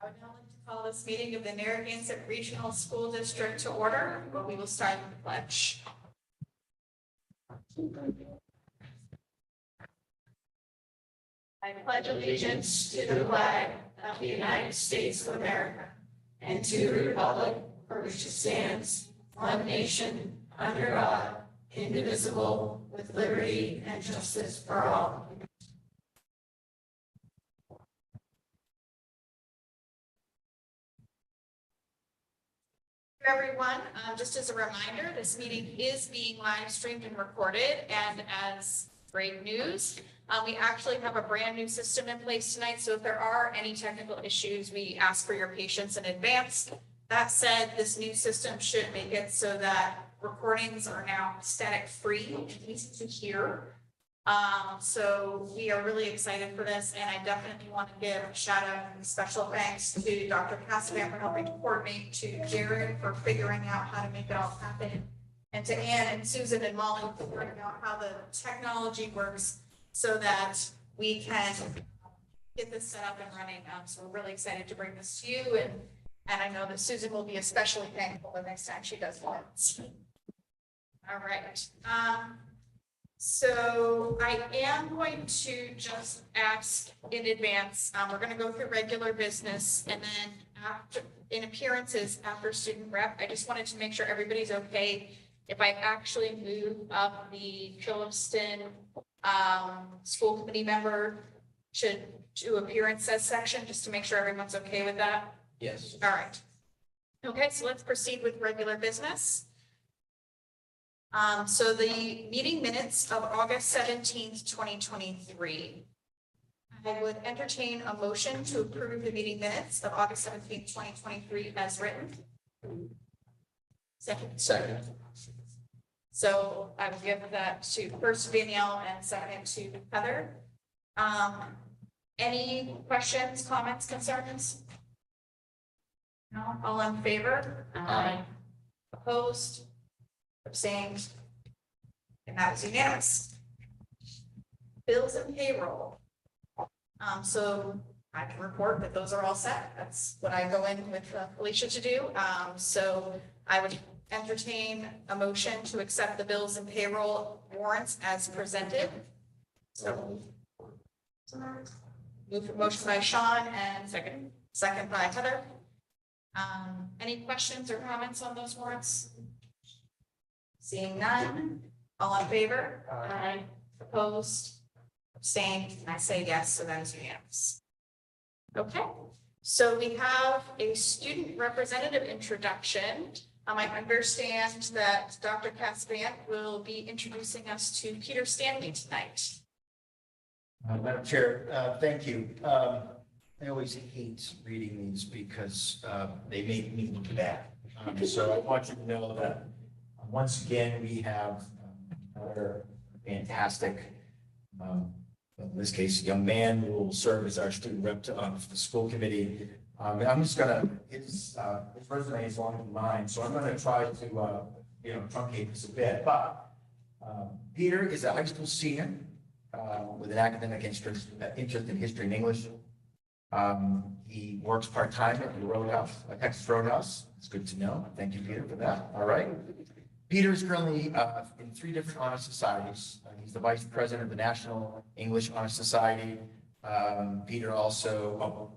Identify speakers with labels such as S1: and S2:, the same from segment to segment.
S1: I would now like to call this meeting of the Narragansett Regional School District to order, where we will start with the pledge. I pledge allegiance to the flag of the United States of America and to the republic for which it stands, one nation, under God, indivisible, with liberty and justice for all. Everyone, just as a reminder, this meeting is being live streamed and recorded, and as great news, we actually have a brand new system in place tonight, so if there are any technical issues, we ask for your patience in advance. That said, this new system should make it so that recordings are now static free and easy to hear. So we are really excited for this, and I definitely want to give a shout out and special thanks to Dr. Casavan for helping to coordinate, to Jared for figuring out how to make it all happen, and to Ann and Susan and Molly for figuring out how the technology works so that we can get this set up and running. So we're really excited to bring this to you, and I know that Susan will be especially thankful the next time she does this. All right. So I am going to just ask in advance, we're going to go through regular business, and then after, in appearances after student rep, I just wanted to make sure everybody's okay if I actually move up the Phillipston school committee member to appearances section, just to make sure everyone's okay with that.
S2: Yes.
S1: All right. Okay, so let's proceed with regular business. So the meeting minutes of August 17th, 2023. I would entertain a motion to approve the meeting minutes of August 17th, 2023 as written.
S2: Second.
S1: So I will give that to first Danielle and second to Heather. Any questions, comments, concerns? No, all in favor?
S2: Aye.
S1: Opposed? Abstained? And that was unanimous. Bills and payroll. So I can report that those are all set. That's what I go in with Alicia to do. So I would entertain a motion to accept the bills and payroll warrants as presented. So motion by Sean and second by Heather. Any questions or comments on those warrants? Seeing none, all in favor? Aye. Opposed? Abstained? And I say yes, so that is unanimous. Okay, so we have a student representative introduction. I understand that Dr. Casavan will be introducing us to Peter Stanley tonight.
S2: Madam Chair, thank you. I always hate reading these because they make me look bad. So I want you to know that once again, we have another fantastic, in this case, young man who will serve as our student rep to the school committee. I'm just gonna, his resume is longer than mine, so I'm gonna try to, truncate this a bit. But Peter is a high school senior with an academic interest in history and English. He works part-time at the Roadhouse, Texas Roadhouse. It's good to know. Thank you, Peter, for that. All right. Peter is currently in 3 different honor societies. He's the vice president of the National English Honor Society. Peter also,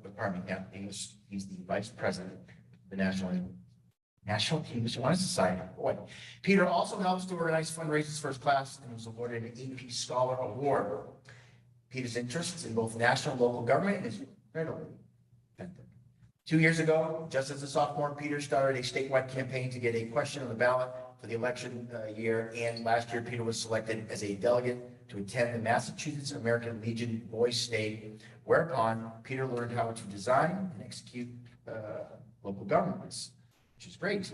S2: he's the vice president of the National English Honor Society. Boy. Peter also helps to organize fundraisers for his class and was awarded an AP Scholar Award. Peter's interests in both national and local government is incredibly authentic. 2 years ago, just as a sophomore, Peter started a statewide campaign to get a question on the ballot for the election year, and last year Peter was selected as a delegate to attend the Massachusetts American Legion Boys State, whereupon Peter learned how to design and execute local governments, which is great.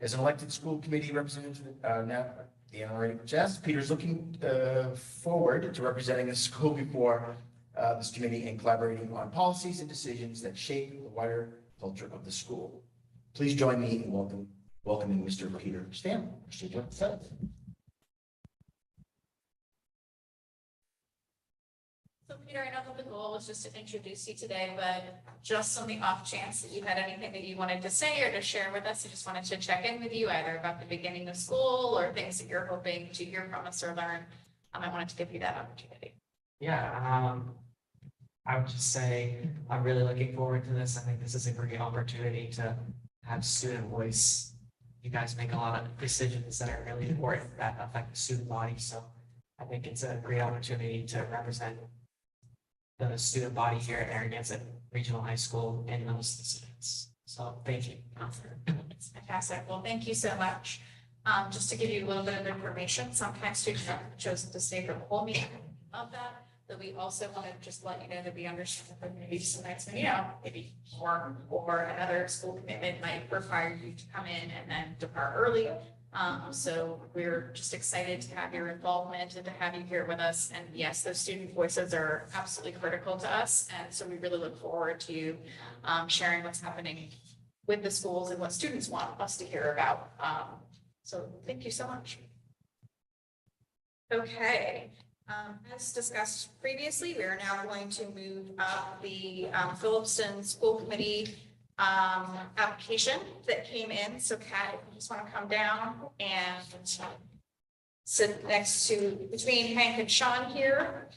S2: As an elected school committee representative, now the NRSD, Peter's looking forward to representing the school before this committee and collaborating on policies and decisions that shape the wider culture of the school. Please join me in welcoming Mr. Peter Stanley.
S1: So Peter, I know that the goal was just to introduce you today, but just on the off chance that you had anything that you wanted to say or to share with us, I just wanted to check in with you either about the beginning of school or things that you're hoping to hear from us or learn. I wanted to give you that opportunity.
S3: Yeah, I would just say I'm really looking forward to this. I think this is a great opportunity to have student voice. You guys make a lot of decisions that are really important that affect the student body. So I think it's a great opportunity to represent the student body here at Narragansett Regional High School in those decisions. So thank you.
S1: It's fantastic. Well, thank you so much. Just to give you a little bit of information, sometimes students have chosen to stay for the whole meeting of that we also want to just let you know that we understand that maybe some nights, maybe work or another school commitment might require you to come in and then depart early. So we're just excited to have your involvement and to have you here with us. And yes, those student voices are absolutely critical to us. And so we really look forward to sharing what's happening with the schools and what students want us to hear about. So thank you so much. Okay. As discussed previously, we are now going to move up the Phillipston School Committee application that came in. So Kat, if you just want to come down and sit next to between Hank and Sean here.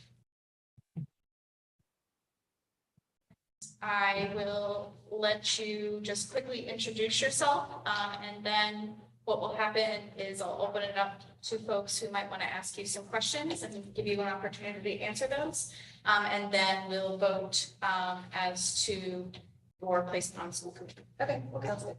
S1: I will let you just quickly introduce yourself, and then what will happen is I'll open it up to folks who might want to ask you some questions and give you an opportunity to answer those. And then we'll vote as to your placement on school committee. Okay, well, sounds good.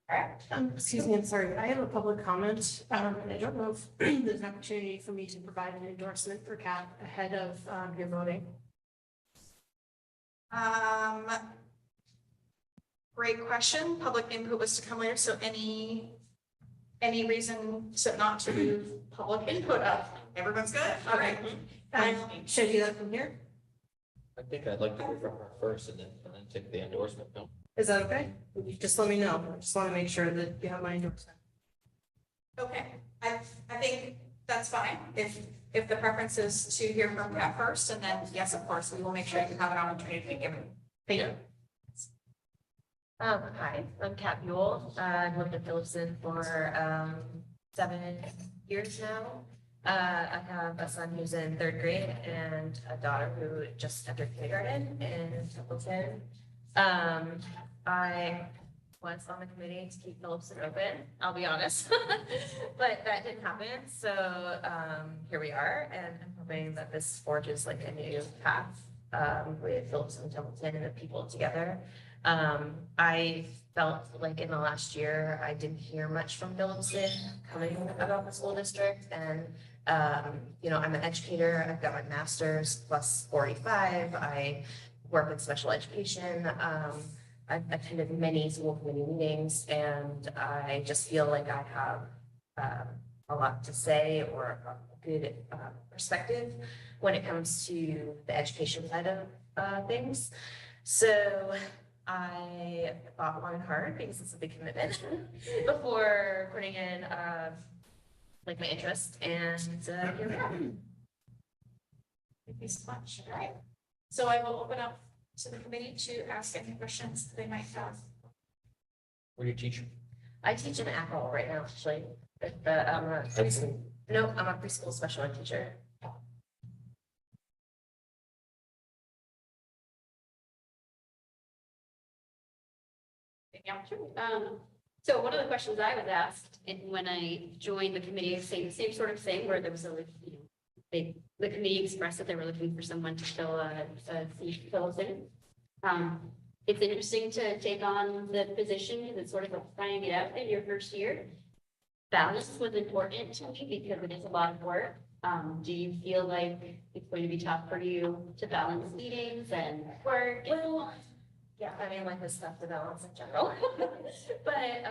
S1: All right.
S4: Excuse me, I'm sorry. I have a public comment. And I don't know if there's an opportunity for me to provide an endorsement for Kat ahead of your voting.
S1: Great question. Public input was to come later. So any reason to not to move public input up? Everyone's good? Okay.
S4: Should I do that from here?
S5: I think I'd like to hear from her first and then take the endorsement. No?
S4: Is that okay? Just let me know. I just want to make sure that you have my endorsement.
S1: Okay, I think that's fine. If the preference is to hear from Kat first, and then yes, of course, we will make sure you have an opportunity to give it. Thank you.
S6: Hi, I'm Kat Buell. I've lived in Phillipston for 7 years now. I have a son who's in 3rd grade and a daughter who just entered kindergarten in Phillipston. I was on the committee to keep Phillipston open, I'll be honest, but that didn't happen. So here we are, and I'm hoping that this forges like a new path with Phillipston and Templeton and the people together. I felt like in the last year, I didn't hear much from Phillipston coming about the school district. And, I'm an educator. I've got my master's plus 45. I work in special education. I've attended many school committee meetings, and I just feel like I have a lot to say or a good perspective when it comes to the education side of things. So I thought long and hard because it's a big commitment before putting in like my interest, and here we are.
S1: Thank you so much. All right. So I will open up to the committee to ask any questions they might have.
S5: Where do you teach?
S6: I teach in Apple right now, actually. But I'm a preschool. No, I'm a preschool special ed teacher.
S7: So one of the questions I was asked, and when I joined the committee, same sort of thing, where there was the committee expressed that they were looking for someone to fill a seat, it's interesting to take on the position because it's sort of like trying it out in your first year. Balance was important to me because it is a lot of work. Do you feel like it's going to be tough for you to balance meetings and work?
S6: Well, yeah, I mean, life is tough to balance in general. But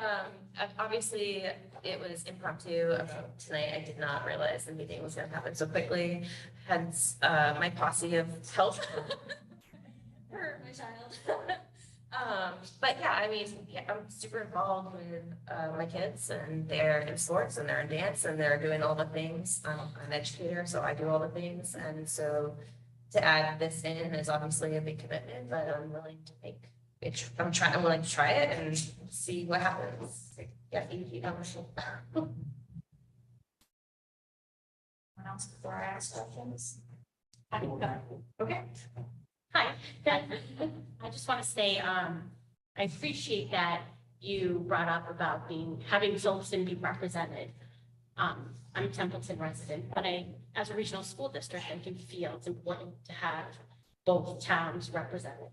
S6: obviously, it was impromptu about tonight. I did not realize the meeting was going to happen so quickly. Hence, my posse of help for my child. But yeah, I mean, I'm super involved with my kids, and they're in sports and they're in dance and they're doing all the things. I'm an educator, so I do all the things. And so to add this in is obviously a big commitment, but I'm willing to make it, I'm willing to try it and see what happens. Yeah, thank you.
S1: Anyone else before I ask questions? Okay.
S7: Hi. I just want to say, I appreciate that you brought up about having Phillipston be represented. I'm a Templeton resident, but as a regional school district, I do feel it's important to have both towns represented.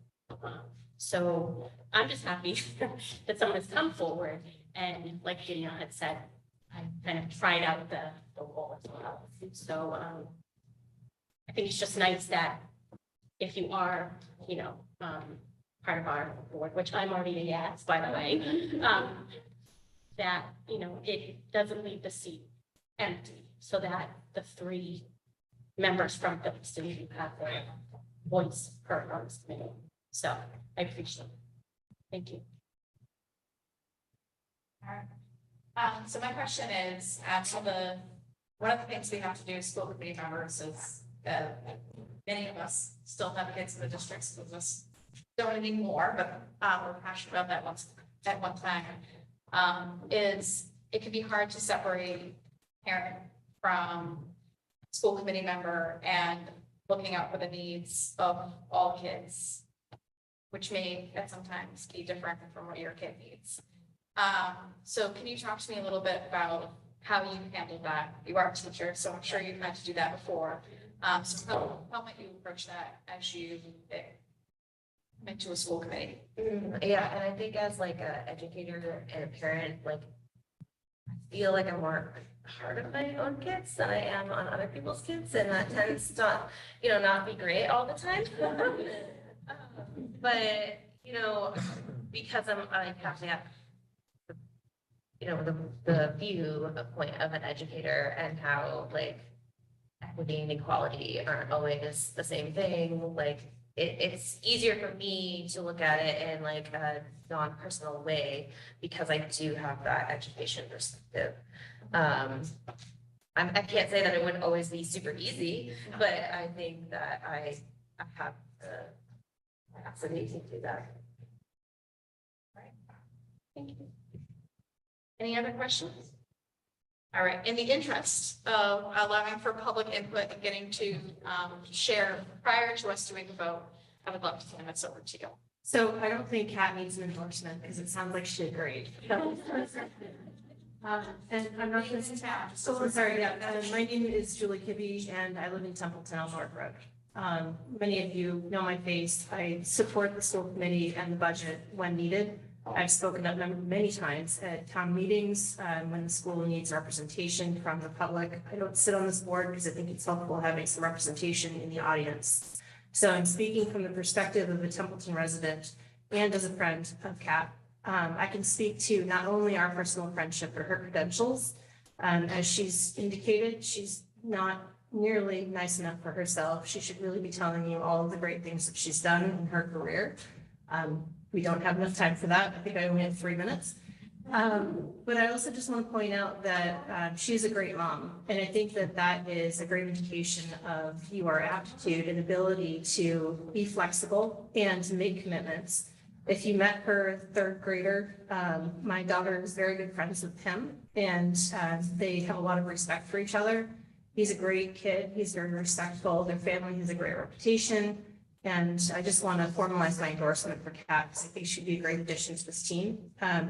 S7: So I'm just happy that someone has come forward and, like Gideon had said, I kind of tried out the role as well. So I think it's just nice that if you are, part of our board, which I'm already a yes, by the way, that, it doesn't leave the seat empty, so that the 3 members from Phillipston do have their voice heard on this committee. So I appreciate it. Thank you.
S1: All right. So my question is, one of the things we have to do as school committee members is, many of us still have kids in the district, some of us don't anymore, but we're passionate about that at one time, is it can be hard to separate parent from school committee member and looking out for the needs of all kids, which may at sometimes be different from what your kid needs. So can you talk to me a little bit about how you handled that? You are a teacher, so I'm sure you've had to do that before. So how might you approach that as you come into a school committee?
S6: Yeah, and I think as like an educator and a parent, like I feel like I'm more hard on my own kids than I am on other people's kids, and that tends to, not be great all the time. But because I have to have the viewpoint of an educator and how like equity and equality aren't always the same thing. Like it's easier for me to look at it in like a non-personal way because I do have that education perspective. I can't say that it would always be super easy, but I think that I have the capacity to do that.
S1: Right. Thank you. Any other questions? All right, in the interest of allowing for public input and getting to share prior to us doing the vote, I would love to hand this over to you.
S4: So I don't think Kat needs an endorsement because it sounds like she did great. And I'm not going to, so sorry, yeah, my name is Julie Kibbe and I live in Templeton on North Road. Many of you know my face. I support the school committee and the budget when needed. I've spoken up many times at town meetings when the school needs representation from the public. I don't sit on this board because I think it's helpful having some representation in the audience. So I'm speaking from the perspective of a Templeton resident and as a friend of Kat. I can speak to not only our personal friendship, but her credentials. As she's indicated, she's not nearly nice enough for herself. She should really be telling you all of the great things that she's done in her career. We don't have enough time for that. I think I only have 3 minutes. But I also just want to point out that she's a great mom. And I think that that is a great indication of your aptitude and ability to be flexible and to make commitments. If you met her 3rd grader, my daughter is very good friends with him and they have a lot of respect for each other. He's a great kid. He's very respectful. Their family has a great reputation. And I just want to formalize my endorsement for Kat because I think she'd be a great addition to this team,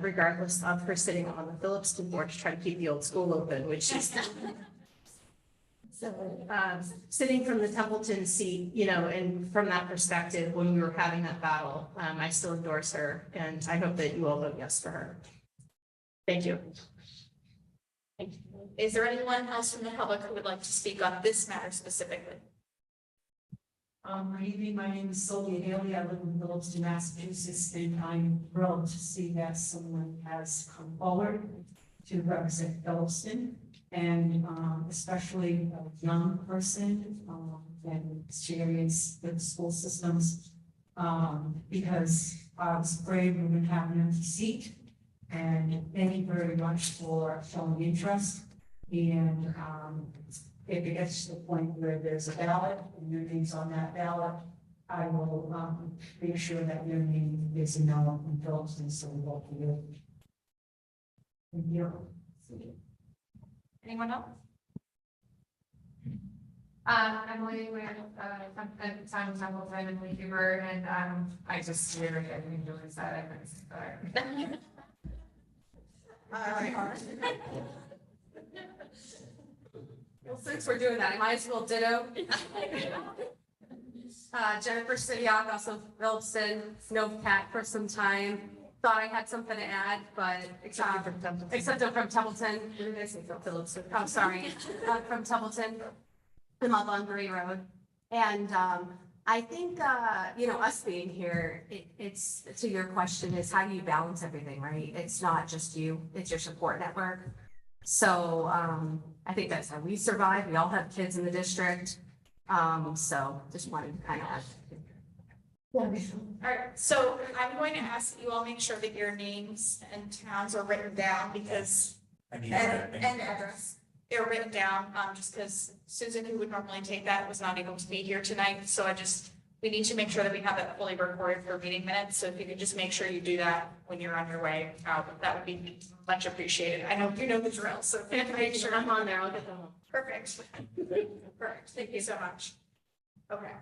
S4: regardless of her sitting on the Phillipston board to try to keep the old school open, which is so sitting from the Templeton seat, and from that perspective, when we were having that battle, I still endorse her, and I hope that you all vote yes for her. Thank you.
S1: Thank you. Is there anyone else from the public who would like to speak on this matter specifically?
S8: Good evening, my name is Sylvia Haley, I live in Phillipston, Massachusetts, and I'm thrilled to see that someone has come forward to represent Phillipston, and especially a young person and experience with school systems, because I was afraid we would have an empty seat, and thank you very much for showing interest, and if it gets to the point where there's a ballot and your name's on that ballot, I will, make sure that your name is known in Phillipston, so we vote for you. Thank you.
S1: Anyone else?
S9: Emily, I'm Simon Templeton and Lee Huber, and I just reiterate everything Julie said. I couldn't say better. Well, since we're doing that, I might as well ditto. Jennifer Sidiak, also Phillipston, Snowcat for some time. Thought I had something to add, but except I'm from Templeton. What did I say? Phillipston. Oh, sorry, from Templeton. I'm up on Gray Road. And I think, us being here, it's to your question is how do you balance everything, right? It's not just you, it's your support network. So I think that's how we survive. We all have kids in the district. So just wanted to kind of add.
S1: All right, so I'm going to ask that you all make sure that your names and towns are written down because,
S2: I need
S1: and address. They're written down, just because Susan, who would normally take that, was not able to be here tonight. So we need to make sure that we have that fully recorded for meeting minutes. So if you could just make sure you do that when you're on your way out, that would be much appreciated. I know you know the drill, so if you can make sure.
S4: I'm on there, I'll get them.
S1: Perfect. Perfect. Thank you so much. Okay.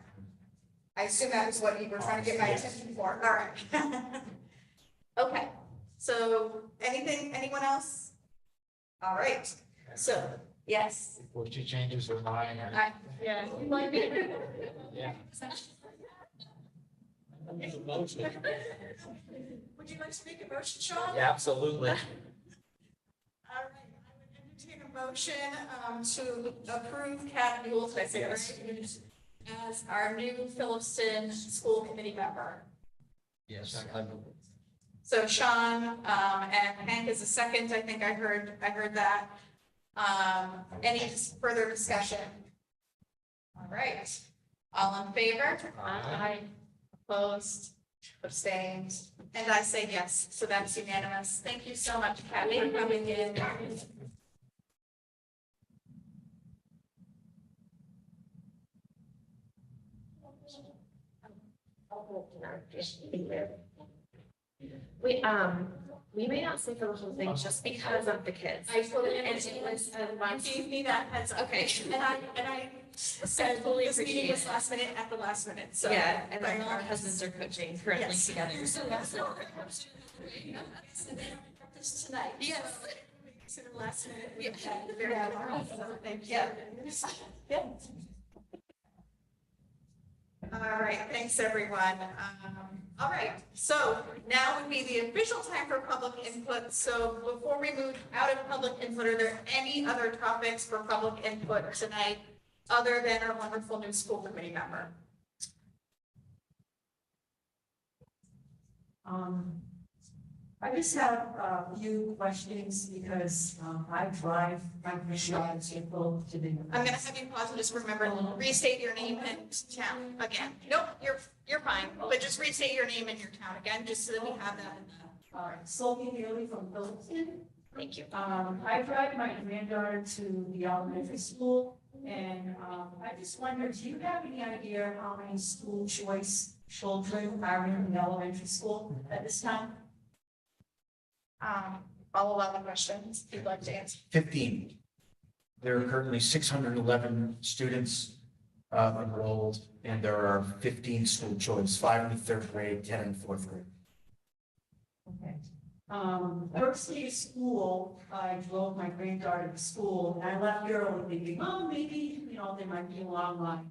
S1: I assume that is what you were trying to get my attention for. All right. Okay. So anyone else? All right. So, yes.
S10: Before she changes her mind.
S1: Yeah.
S10: Yeah.
S1: Would you like to make a motion, Sean?
S5: Yeah, absolutely.
S1: All right, I would entertain a motion to approve Kat Newell, did I say that right? As our new Phillipston School Committee member.
S5: Yes.
S1: So Sean, and Hank is a second, I think I heard that. Any further discussion? All right, all in favor? Aye. Opposed, abstained, and I say yes, so that's unanimous. Thank you so much, Kathy, for coming in.
S6: We may not say the whole thing just because of the kids.
S1: I totally
S6: And
S1: understand.
S6: it was
S1: You gave me that heads up.
S6: Okay.
S1: And I said,
S6: fully
S1: this meeting
S6: appreciate
S1: was
S6: it.
S1: last minute at the last minute, so.
S6: Yeah, and
S1: But
S6: our husbands are coaching currently
S1: Yes.
S6: together.
S1: This tonight. Yes. To the last minute.
S6: Yeah.
S1: Very well. So thank you. Yeah. All right, thanks, everyone. All right, so now would be the official time for public input. So before we move out of public input, are there any other topics for public input tonight other than our wonderful new school committee member?
S8: I just have a few questions because I drive from Michigan to the.
S1: I'm gonna have you pause and just remember, restate your name and town again. Nope, you're fine, but just restate your name and your town again, just so that we have that in the.
S8: Sophie Haley from Phillipston.
S1: Thank you.
S8: I drive my granddaughter to the elementary school, and I just wonder, do you have any idea how many school choice children are in the elementary school at this time?
S1: I'll allow the questions if you'd like to answer.
S2: 15. There are currently 611 students enrolled, and there are 15 school choice, 5 in the 3rd grade, 10 in the 4th grade.
S8: Okay. First day of school, I drove my granddaughter to school, and I left early thinking, oh, maybe, there might be a long line.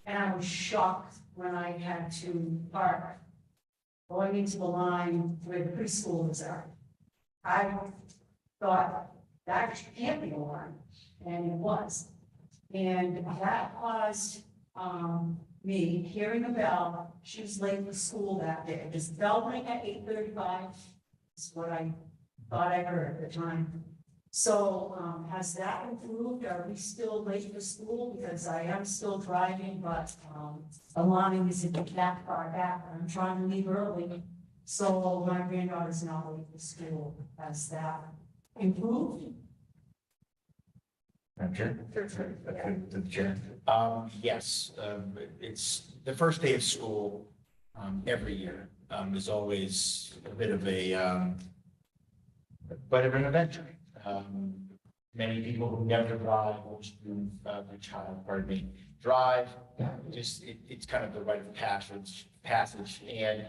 S8: And I was shocked when I had to park going into the line where the preschoolers are. I thought that can't be a line, and it was. And that caused me hearing a bell. She was late for school that day. This bell rang at 8:35. Is what I thought I heard at the time. So has that improved? Are we still late for school? Because I am still driving, but the line isn't that far back. I'm trying to leave early. So my granddaughter's not late for school. Has that improved?
S2: Madam Chair?
S1: Through, yeah.
S2: To the chair. Yes, it's the first day of school, every year, is always a bit of but of an adventure. Many people who never drive, their child, pardon me, drive. Just, it's kind of the rite of passage, and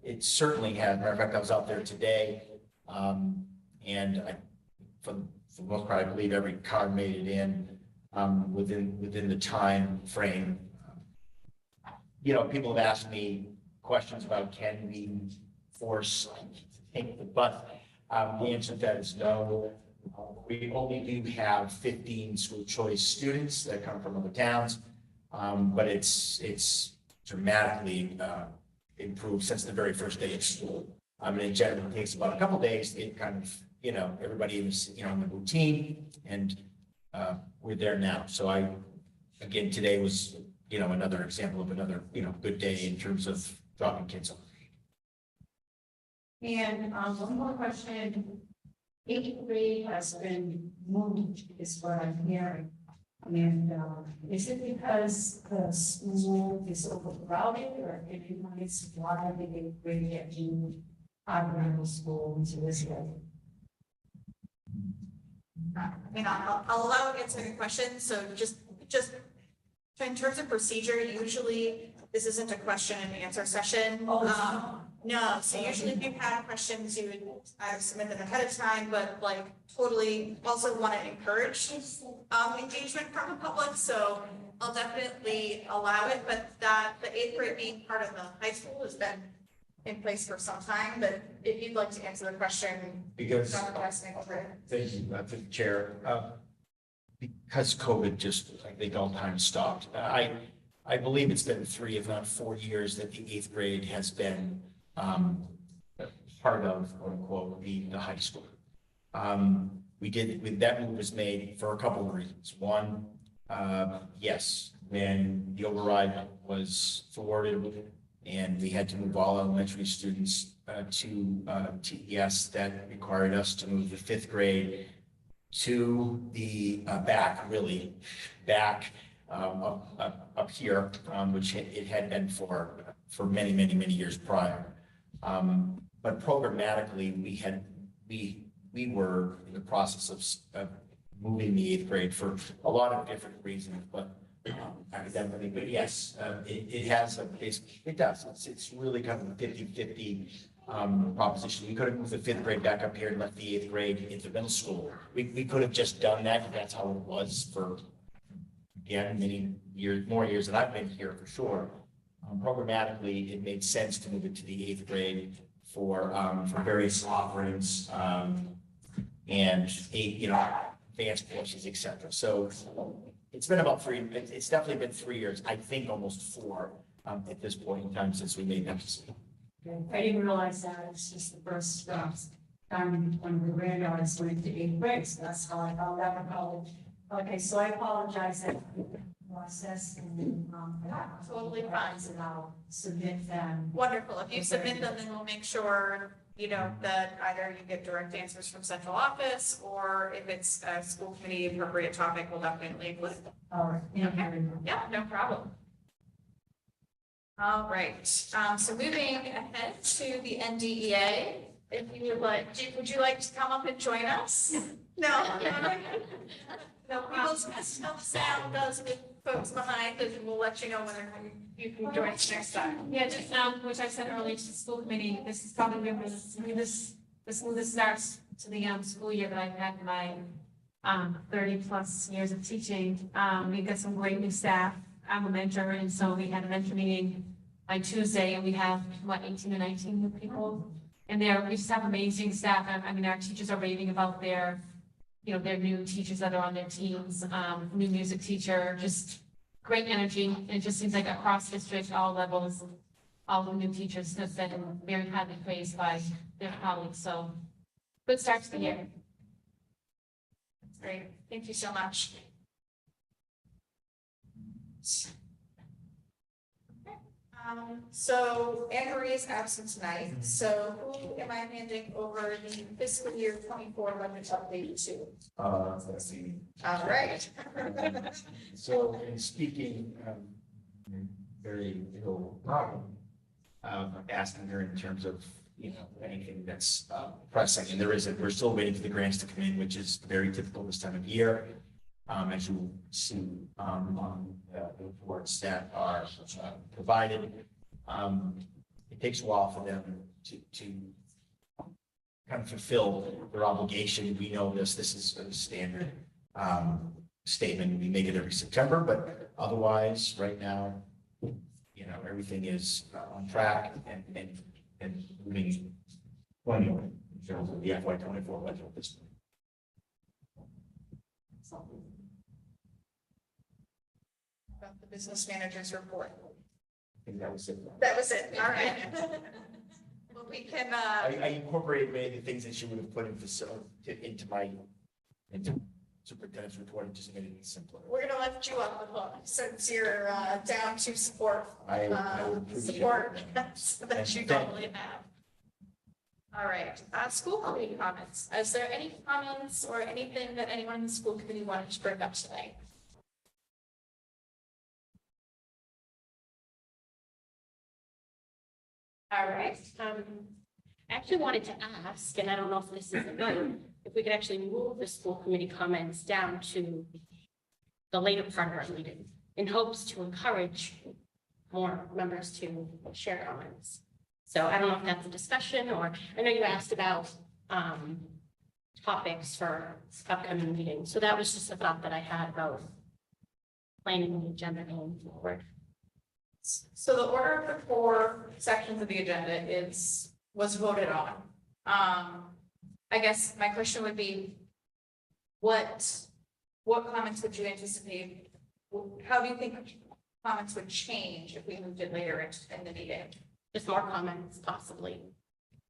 S2: it certainly has. Matter of fact, I was out there today, and for the most part, I believe every car made it in within the time frame. You know, people have asked me questions about, can we force take the bus? The answer to that is no. We only do have 15 school choice students that come from other towns, but it's dramatically improved since the very first day of school. And it generally takes about a couple days to get kind of, you know, everybody is, you know, in the routine, and we're there now. So again, today was, you know, another example of another, you know, good day in terms of dropping kids off.
S8: And one more question. 8th grade has been moved, is what I'm hearing. And is it because the school is overcrowded, or any minds why the 8th grade get moved out of middle school into this grade?
S1: I mean, I'll allow to answer any questions. So just in terms of procedure, usually this isn't a question and answer session. No, so usually if you've had questions, you would either submit them ahead of time, but like totally also want to encourage engagement from the public. So I'll definitely allow it, but that the 8th grade being part of the high school has been in place for some time. But if you'd like to answer the question,
S2: Because,
S1: Dr. Glassman, over it.
S2: thank you, to the chair. Because COVID just, I think, all time stopped. I believe it's been 3, if not 4 years, that the 8th grade has been part of, quote unquote, the high school. That move was made for a couple of reasons. One, yes, when the override was thwarted and we had to move all elementary students to TES, that required us to move the 5th grade to the back up here, which it had been for many years prior. But programmatically, we were in the process of moving the 8th grade for a lot of different reasons, but academically, but yes, it has a base, it does. It's really kind of a 50-50 proposition. We could have moved the 5th grade back up here and left the 8th grade into middle school. We could have just done that, because that's how it was for, again, many years, more years than I've been here for sure. Programmatically, it made sense to move it to the 8th grade for various offerings, and advanced courses, et cetera. So it's been about it's definitely been 3 years, I think almost 4, at this point in time since we made that decision.
S8: I didn't realize that it's just the first time when the granddaughters went to 8th grade, so that's how I found out about it. Okay, so I apologize that process and
S1: Totally fine.
S8: and I'll submit them.
S1: Wonderful. If you submit them, then we'll make sure, that either you get direct answers from central office, or if it's a school committee appropriate topic, we'll definitely include.
S8: All right.
S1: Okay. Yeah, no problem. All right. So moving ahead to the NDEA, if you would like, would you like to come up and join us? No. No, people's sound does with folks behind, and we'll let you know whether you can join us next time.
S9: Yeah, just, which I said earlier to the school committee, this is probably the smoothest starts to the, school year that I've had in my, 30+ years of teaching. We've got some great new staff. I'm a mentor, and so we had a mentor meeting on Tuesday, and we have, 18 or 19 new people. And we just have amazing staff. I mean, our teachers are raving about their new teachers that are on their teams, new music teacher, just great energy. And it just seems like across district, all levels, all the new teachers have been very highly praised by their colleagues. So good start to the year.
S1: That's great. Thank you so much. Okay. So Anne Marie is absent tonight, so who am I handing over the fiscal year 24 budget update to?
S2: Let's see.
S1: All right.
S2: So in speaking, very ill problem, asking her in terms of, anything that's pressing, and we're still waiting for the grants to come in, which is very typical this time of year. As you see, on the reports that are provided, it takes a while for them to kind of fulfill their obligation. We know this is a standard, statement. We make it every September, but otherwise, right now, everything is on track and moving in terms of the FY 24 budget at this point.
S1: About the business manager's report.
S2: I think that was it.
S1: That was it, all right. Well, we can,
S2: I incorporated many of the things that she would have put into superintendent's report and just made it simpler.
S1: we're gonna lift you up a hook since you're, down to support,
S2: I would appreciate
S1: support
S2: that.
S1: so that you
S2: And
S1: don't really have. All right, school committee comments. Is there any comments or anything that anyone in the school committee wanted to bring up tonight?
S7: All right. I actually wanted to ask, and I don't know if this is good, if we could actually move the school committee comments down to the later part of our meeting in hopes to encourage more members to share comments. So I don't know if that's a discussion, or I know you asked about topics for upcoming meetings. So that was just a thought that I had about planning the agenda going forward.
S1: So the order of the 4 sections of the agenda was voted on. I guess my question would be, what comments would you anticipate? How do you think comments would change if we moved it later in the meeting?
S7: Just more comments, possibly.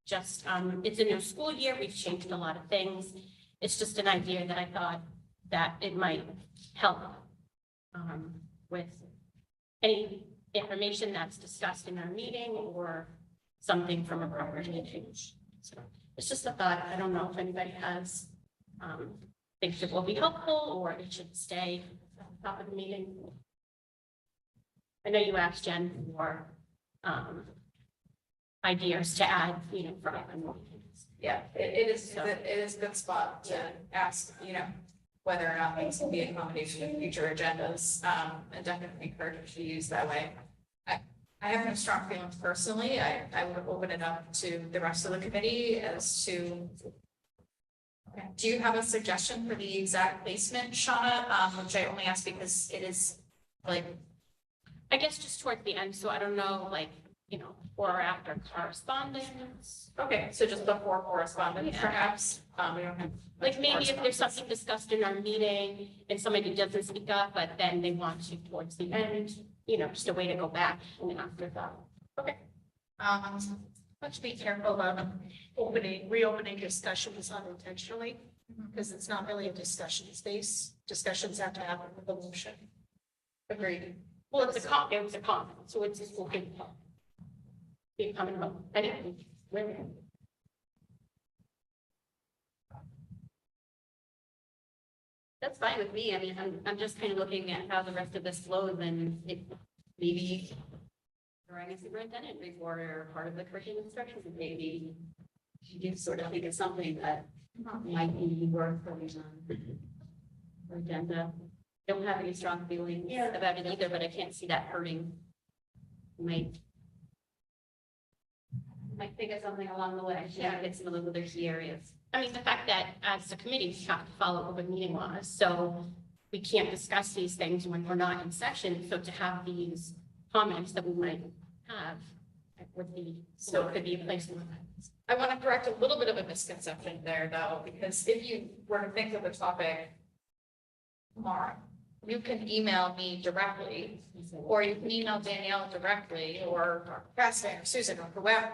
S7: Just, it's a new school year. We've changed a lot of things. It's just an idea that I thought that it might help with any information that's discussed in our meeting or something from a prior meeting. So it's just a thought. I don't know if anybody has, thinks it will be helpful or it should stay at the top of the meeting. I know you asked Jen for, ideas to add, for upcoming meetings.
S1: Yeah, it is a good spot to ask, whether or not things can be accommodation in future agendas, and definitely encourage to use that way. I have no strong feelings personally. I would open it up to the rest of the committee as to. Okay. Do you have a suggestion for the exact placement, Shauna? Which I only ask because it is like.
S7: I guess just toward the end, so I don't know, before or after correspondence.
S1: Okay, so just before correspondence,
S7: Yeah.
S1: perhaps. We don't have.
S7: Like maybe if there's something discussed in our meeing and somebody doesn't speak up, but then they want to towards the end, just a way to go back and after that.
S1: Okay.
S8: Let's be careful about reopening discussions unintentionally, because it's not really a discussion space. Discussions have to happen with a motion.
S1: Agreed.
S7: Well, it's a comment, so it's a school committee. Be coming up, anyway,
S11: That's fine with me. I mean, I'm just kind of looking at how the rest of this flows and it maybe during a superintendent report or part of the curriculum instructions, and maybe you do sort of think of something that might be worth putting on our agenda. Don't have any strong feelings about it either, but I can't see that hurting. Might think of something along the way. Yeah, get some of those other key areas.
S7: I mean, the fact that as a committee, we have to follow open meeting laws, so we can't discuss these things when we're not in session, so to have these comments that we might have would be, so it could be a place.
S1: I want to correct a little bit of a misconception there, though, because if you were to think of the topic tomorrow, you can email me directly, or you can email Danielle directly, or Preston, or Susan, or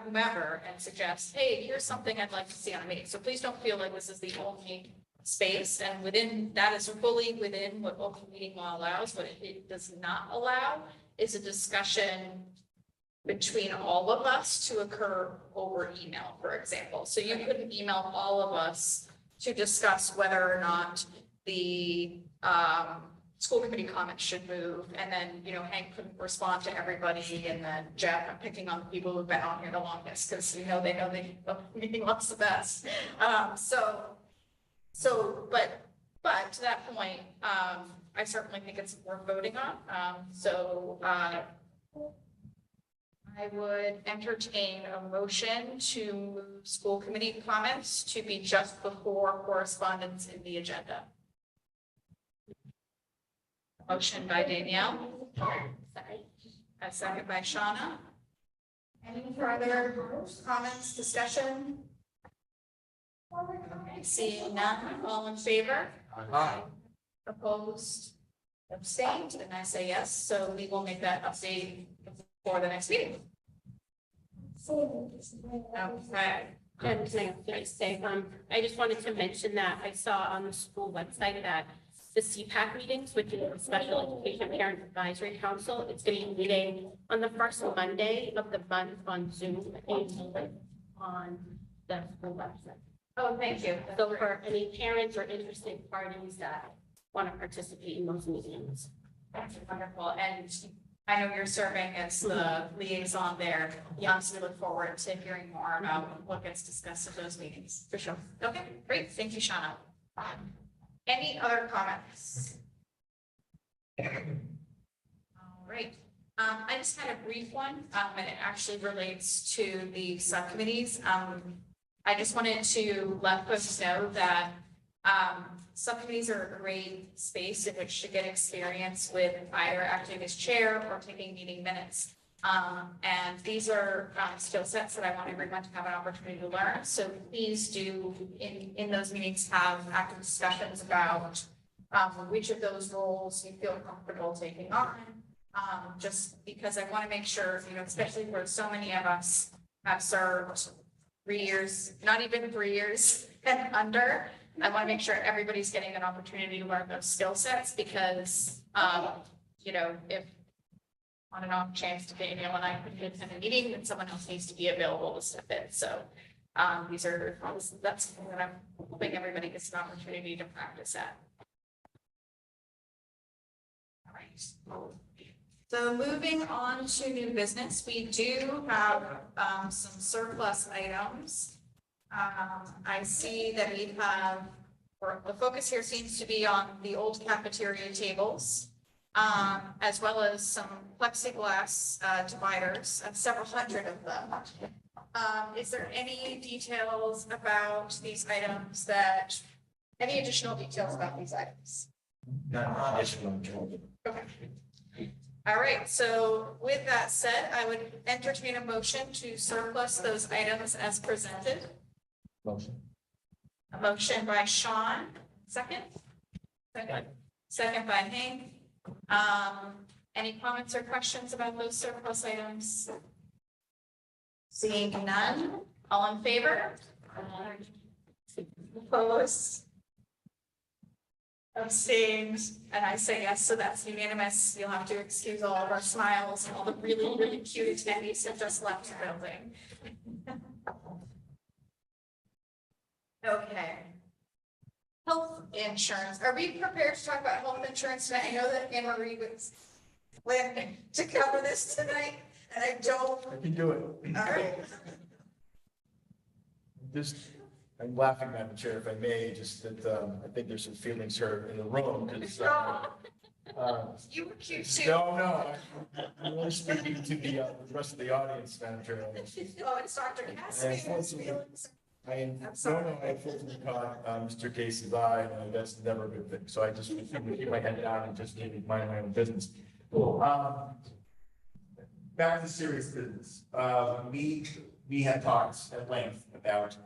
S1: whomever, and suggest, hey, here's something I'd like to see on a meeting. So please don't feel like this is the only space, and within, that is fully within what open meeting law allows. What it does not allow is a discussion between all of us to occur over email, for example. So you couldn't email all of us to discuss whether or not the school committee comments should move. And then, Hank couldn't respond to everybody. And then Jeff, I'm picking on the people who've been on here the longest because they know the meeting looks the best. But to that point, I certainly think it's worth voting on. I would entertain a motion to move school committee comments to be just before correspondence in the agenda. Motion by Danielle. A second by Shauna. Any further comments, discussion? Okay, seeing none, all in favor?
S10: Aye.
S1: Opposed? Abstained? And I say yes, so we will make that update for the next meeting. Okay.
S11: And can I say, I just wanted to mention that I saw on the school website that the CPAC meetings, which is the Special Education Parent Advisory Council, it's going to be meeting on the first Monday of the month on Zoom on the school website.
S1: Oh, thank you.
S11: So for any parents or interested parties that want to participate in those meetings.
S1: That's wonderful. And I know you're serving as the liaison there. Yes, we look forward to hearing more about what gets discussed at those meetings. For sure. Okay, great. Thank you, Shauna. Any other comments? All right. I just had a brief one, and it actually relates to the subcommittees. I just wanted to let folks know that subcommittees are a great space in which to get experience with either acting as chair or taking meeting minutes. And these are skill sets that I want everyone to have an opportunity to learn. So please do in those meetings have active discussions about which of those roles you feel comfortable taking on. Just because I want to make sure, especially for so many of us have served 3 years, not even 3 years and under. I want to make sure everybody's getting an opportunity to learn those skill sets because, if on an off chance to Daniel and I couldn't attend a meeting, then someone else needs to be available to step in. So that's something that I'm hoping everybody gets an opportunity to practice at. All right. So moving on to new business, we do have some surplus items. I see that we have, or the focus here seems to be on the old cafeteria tables, as well as some plexiglass dividers, several hundred of them. Is there any details about these items any additional details about these items?
S2: Not additional.
S1: Okay. All right, so with that said, I would entertain a motion to surplus those items as presented.
S5: Motion.
S1: A motion by Sean, second? Second by Hank. Any comments or questions about those surplus items? Seeing none, all in favor? Opposed? Abstained, and I say yes, so that's unanimous. You'll have to excuse all of our smiles and all the really, really cute attendees that just left the building. Okay. Health insurance. Are we prepared to talk about health insurance tonight? I know that Anne Marie was planning to cover this tonight, and I don't.
S2: I can do it.
S1: All right.
S2: I'm laughing, Madam Chair, if I may, just that I think there's some feelings hurt in the room because.
S1: You were cute too.
S2: No, I'm really speaking to the rest of the audience, Madam Chair.
S1: Oh, it's Dr. Cassidy.
S2: I unfortunately caught Mr. Casey's eye, and that's never a good thing. So I just keep my head down and just maybe mind my own business. Back to serious business. We had talks at length about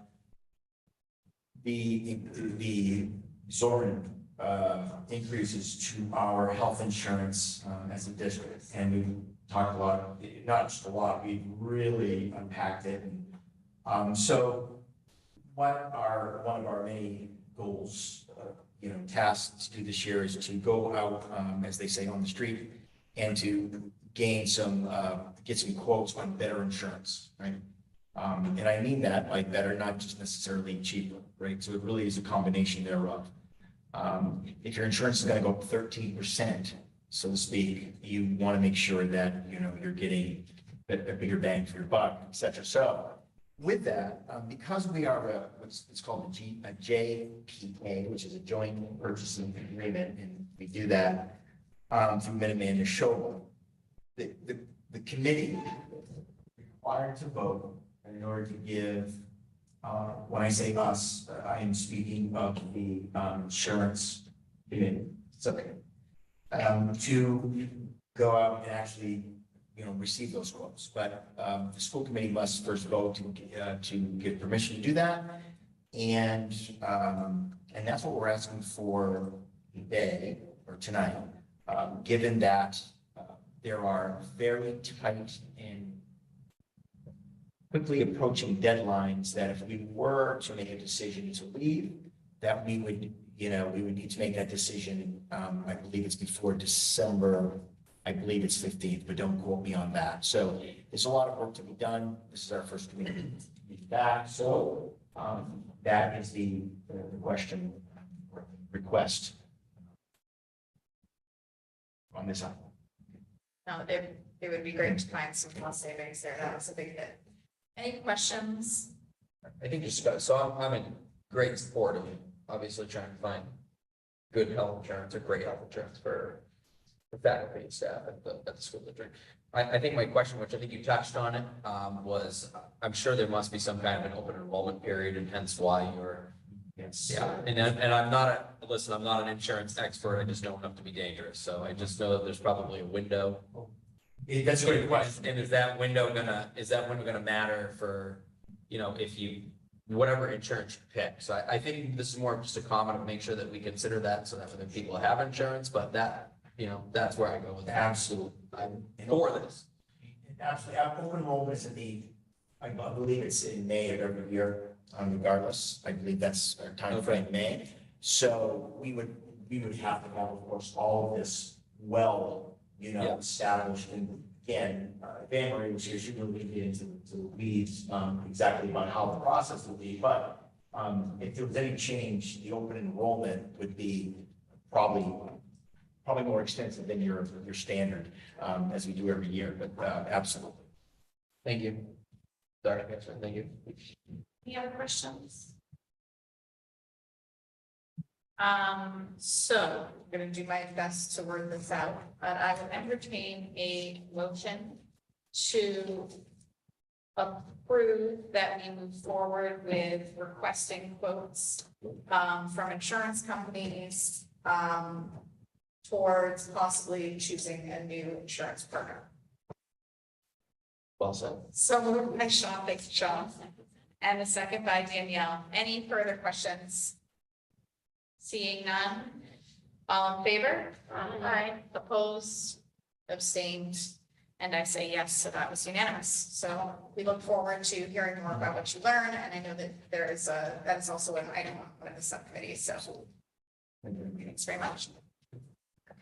S2: the exorbitant increases to our health insurance as a district, and we talked a lot. Not just a lot. We really unpacked it. So. What are one of our many goals, tasks to do this year is to go out, as they say, on the street and to gain some, get some quotes on better insurance, right? And I mean that by better, not just necessarily cheaper, right? So it really is a combination thereof. If your insurance is gonna go up 13%, so to speak, you want to make sure that, you know, you're getting a bigger bang for your buck, et cetera. So with that, because we are it's called a JPA, which is a joint purchasing agreement, and we do that through Minuteman and Neshoba, the committee required to vote in order to give, when I say us, I am speaking of the insurance committee, to go out and actually, you know, receive those quotes. But the school committee must first vote to give permission to do that. And that's what we're asking for today or tonight, given that there are very tight and quickly approaching deadlines that if we were to make a decision to leave, that we would, you know, we would need to make that decision. I believe it's before December. I believe it's 15th, but don't quote me on that. So there's a lot of work to be done. This is our first committee back. So that is the question request on this item.
S1: No, it would be great to find some cost savings there. That was a big hit. Any questions?
S5: I think just, so I'm in great support of obviously trying to find good health insurance or great health insurance for faculty and staff at the school district. I think my question, which I think you touched on it, was, I'm sure there must be some kind of an open enrollment period and hence why you're, yeah. And I'm not listen, I'm not an insurance expert. I just know enough to be dangerous. So I just know that there's probably a window.
S2: That's a great question.
S5: And is that window gonna matter for, you know, if you, whatever insurance you pick? So I think this is more just a comment to make sure that we consider that so that when people have insurance, but that, you know, that's where I go with that.
S2: Absolutely.
S5: I'm for this.
S2: Absolutely. Open enrollment is I believe it's in May of every year, regardless. I believe that's our timeframe, May. So we would have to have, of course, all of this well, you know,
S5: Yeah.
S2: established. And again, Van Marie was here, she really get into the weeds, exactly about how the process will be. But if there was any change, the open enrollment would be probably more extensive than your standard, as we do every year, but absolutely.
S5: Thank you. Sorry, thank you.
S1: Any other questions? So I'm gonna do my best to word this out, but I will entertain a motion to approve that we move forward with requesting quotes from insurance companies towards possibly choosing a new insurance partner.
S5: Well said.
S1: So moved by Sean, thanks, Sean. And a second by Danielle. Any further questions? Seeing none. All in favor? Aye. Opposed, abstained, and I say yes, so that was unanimous. So we look forward to hearing more about what you learn, and I know that that is also an item on one of the subcommittees, so. Thanks very much.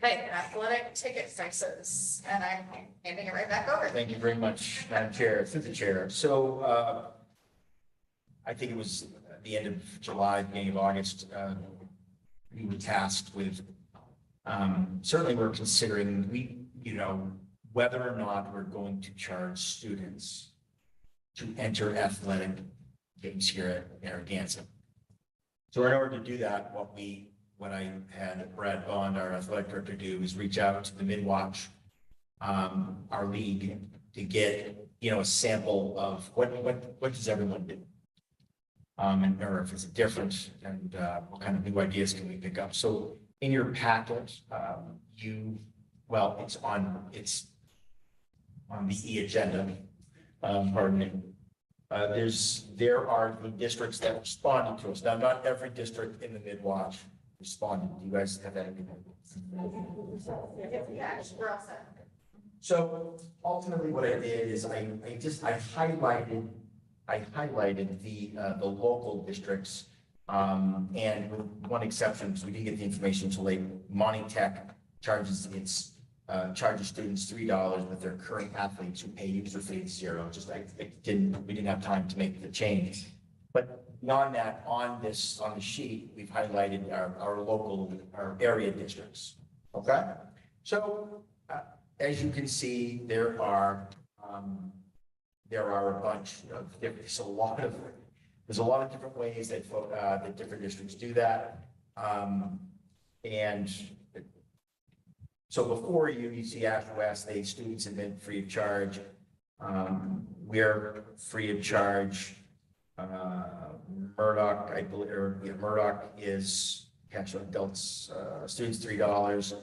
S1: Okay, athletic ticket prices, and I'm handing it right back over.
S2: Thank you very much, Madam Chair, through the chair. So I think it was at the end of July, beginning of August, we were tasked with, certainly we're considering, you know, whether or not we're going to charge students to enter athletic games here at Narragansett. So in order to do that, what I had Brad Bond, our athletic director, do is reach out to the Midwatch, our league, to get, you know, a sample of what does everyone do? Or if it's different, and what kind of new ideas can we pick up? So in your packet, it's on the e-agenda, pardon me. There are the districts that responded to us. Now, not every district in the Midwatch responded. Do you guys have that?
S1: Yeah, we're all set.
S2: So ultimately what I did is I highlighted the local districts, and with one exception, because we didn't get the information until late. Monty Tech charges its charges students $3, but their current athletes who pay user fees zero. Just we didn't have time to make the change. But beyond that, on the sheet, we've highlighted our area districts. Okay? So, as you can see, there are a bunch of different, there's a lot of different ways that different districts do that. And so before you see Ashland West, the students have been free of charge. We're free of charge. Murdoch, I believe, Murdoch is cash adults, students $3.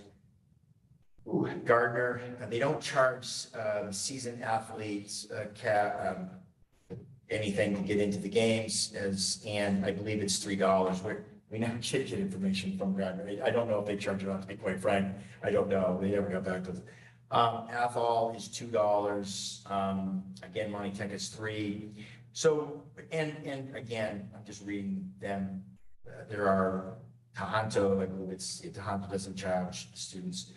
S2: Gardner, they don't charge seasoned athletes anything to get into the games, and I believe it's $3. We never get information from Gardner. I don't know if they charge it on, to be quite frank. I don't know. They never got back to us. Athol is $2. Again, Monty Tech is $3. So, and again, I'm just reading them. There are Tohoto, I believe Tohoto doesn't charge students.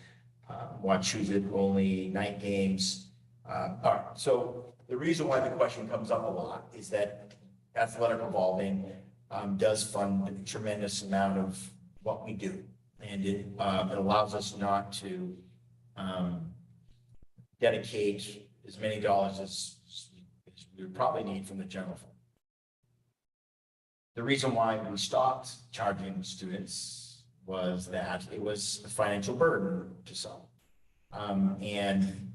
S2: Wachusett only night games. All right. So the reason why the question comes up a lot is that athletic revolving does fund a tremendous amount of what we do, and it allows us not to dedicate as many dollars as we would probably need from the general fund. The reason why we stopped charging students was that it was a financial burden to some. And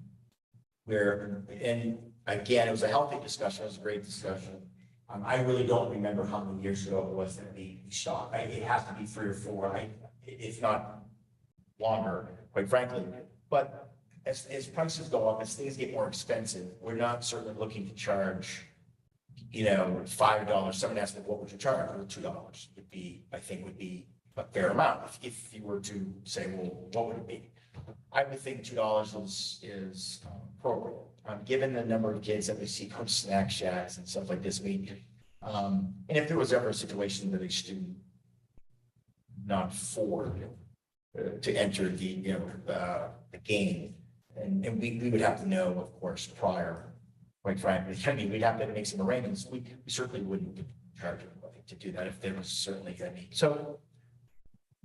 S2: again, it was a healthy discussion. It was a great discussion. I really don't remember how many years ago it was that we stopped. It has to be 3 or 4, if not longer, quite frankly. But as prices go up, as things get more expensive, we're not certainly looking to charge, $5. Someone asked me, what would you charge? Well, $2 would be a fair amount. If you were to say, well, what would it be? I would think $2 is appropriate. Given the number of kids that we see from snack shacks and stuff like this, and if there was ever a situation that a student not afford to enter the game, and we would have to know, of course, prior, quite frankly. I mean, we'd have to make some arrangements. We certainly wouldn't charge anybody to do that if there was certainly a need. So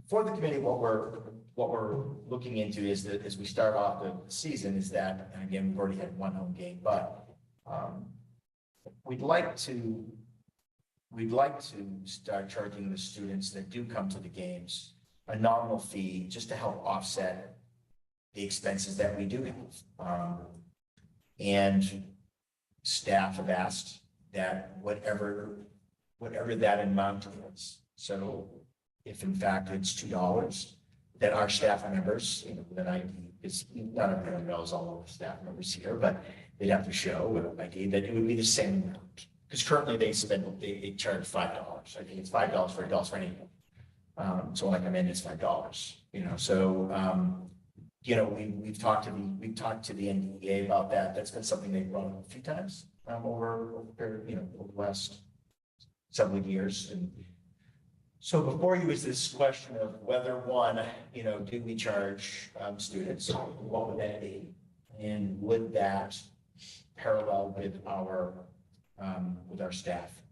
S2: for the committee, what we're looking into is that as we start off the season is that, and again, we've already had one home game, but we'd like to start charging the students that do come to the games a nominal fee just to help offset the expenses that we do have. And staff have asked that whatever that amount is. So if in fact it's $2, that our staff members, it's not everyone knows all of the staff members here, but they'd have to show with ID that it would be the same amount. Because currently they charge $5. I think it's $5 for adults for anything. So when I come in, it's $5. We've talked to the NDEA about that. That's been something they've brought up a few times over the last several years. And so before you is this question of whether do we charge students? What would that be? And would that parallel with our staff?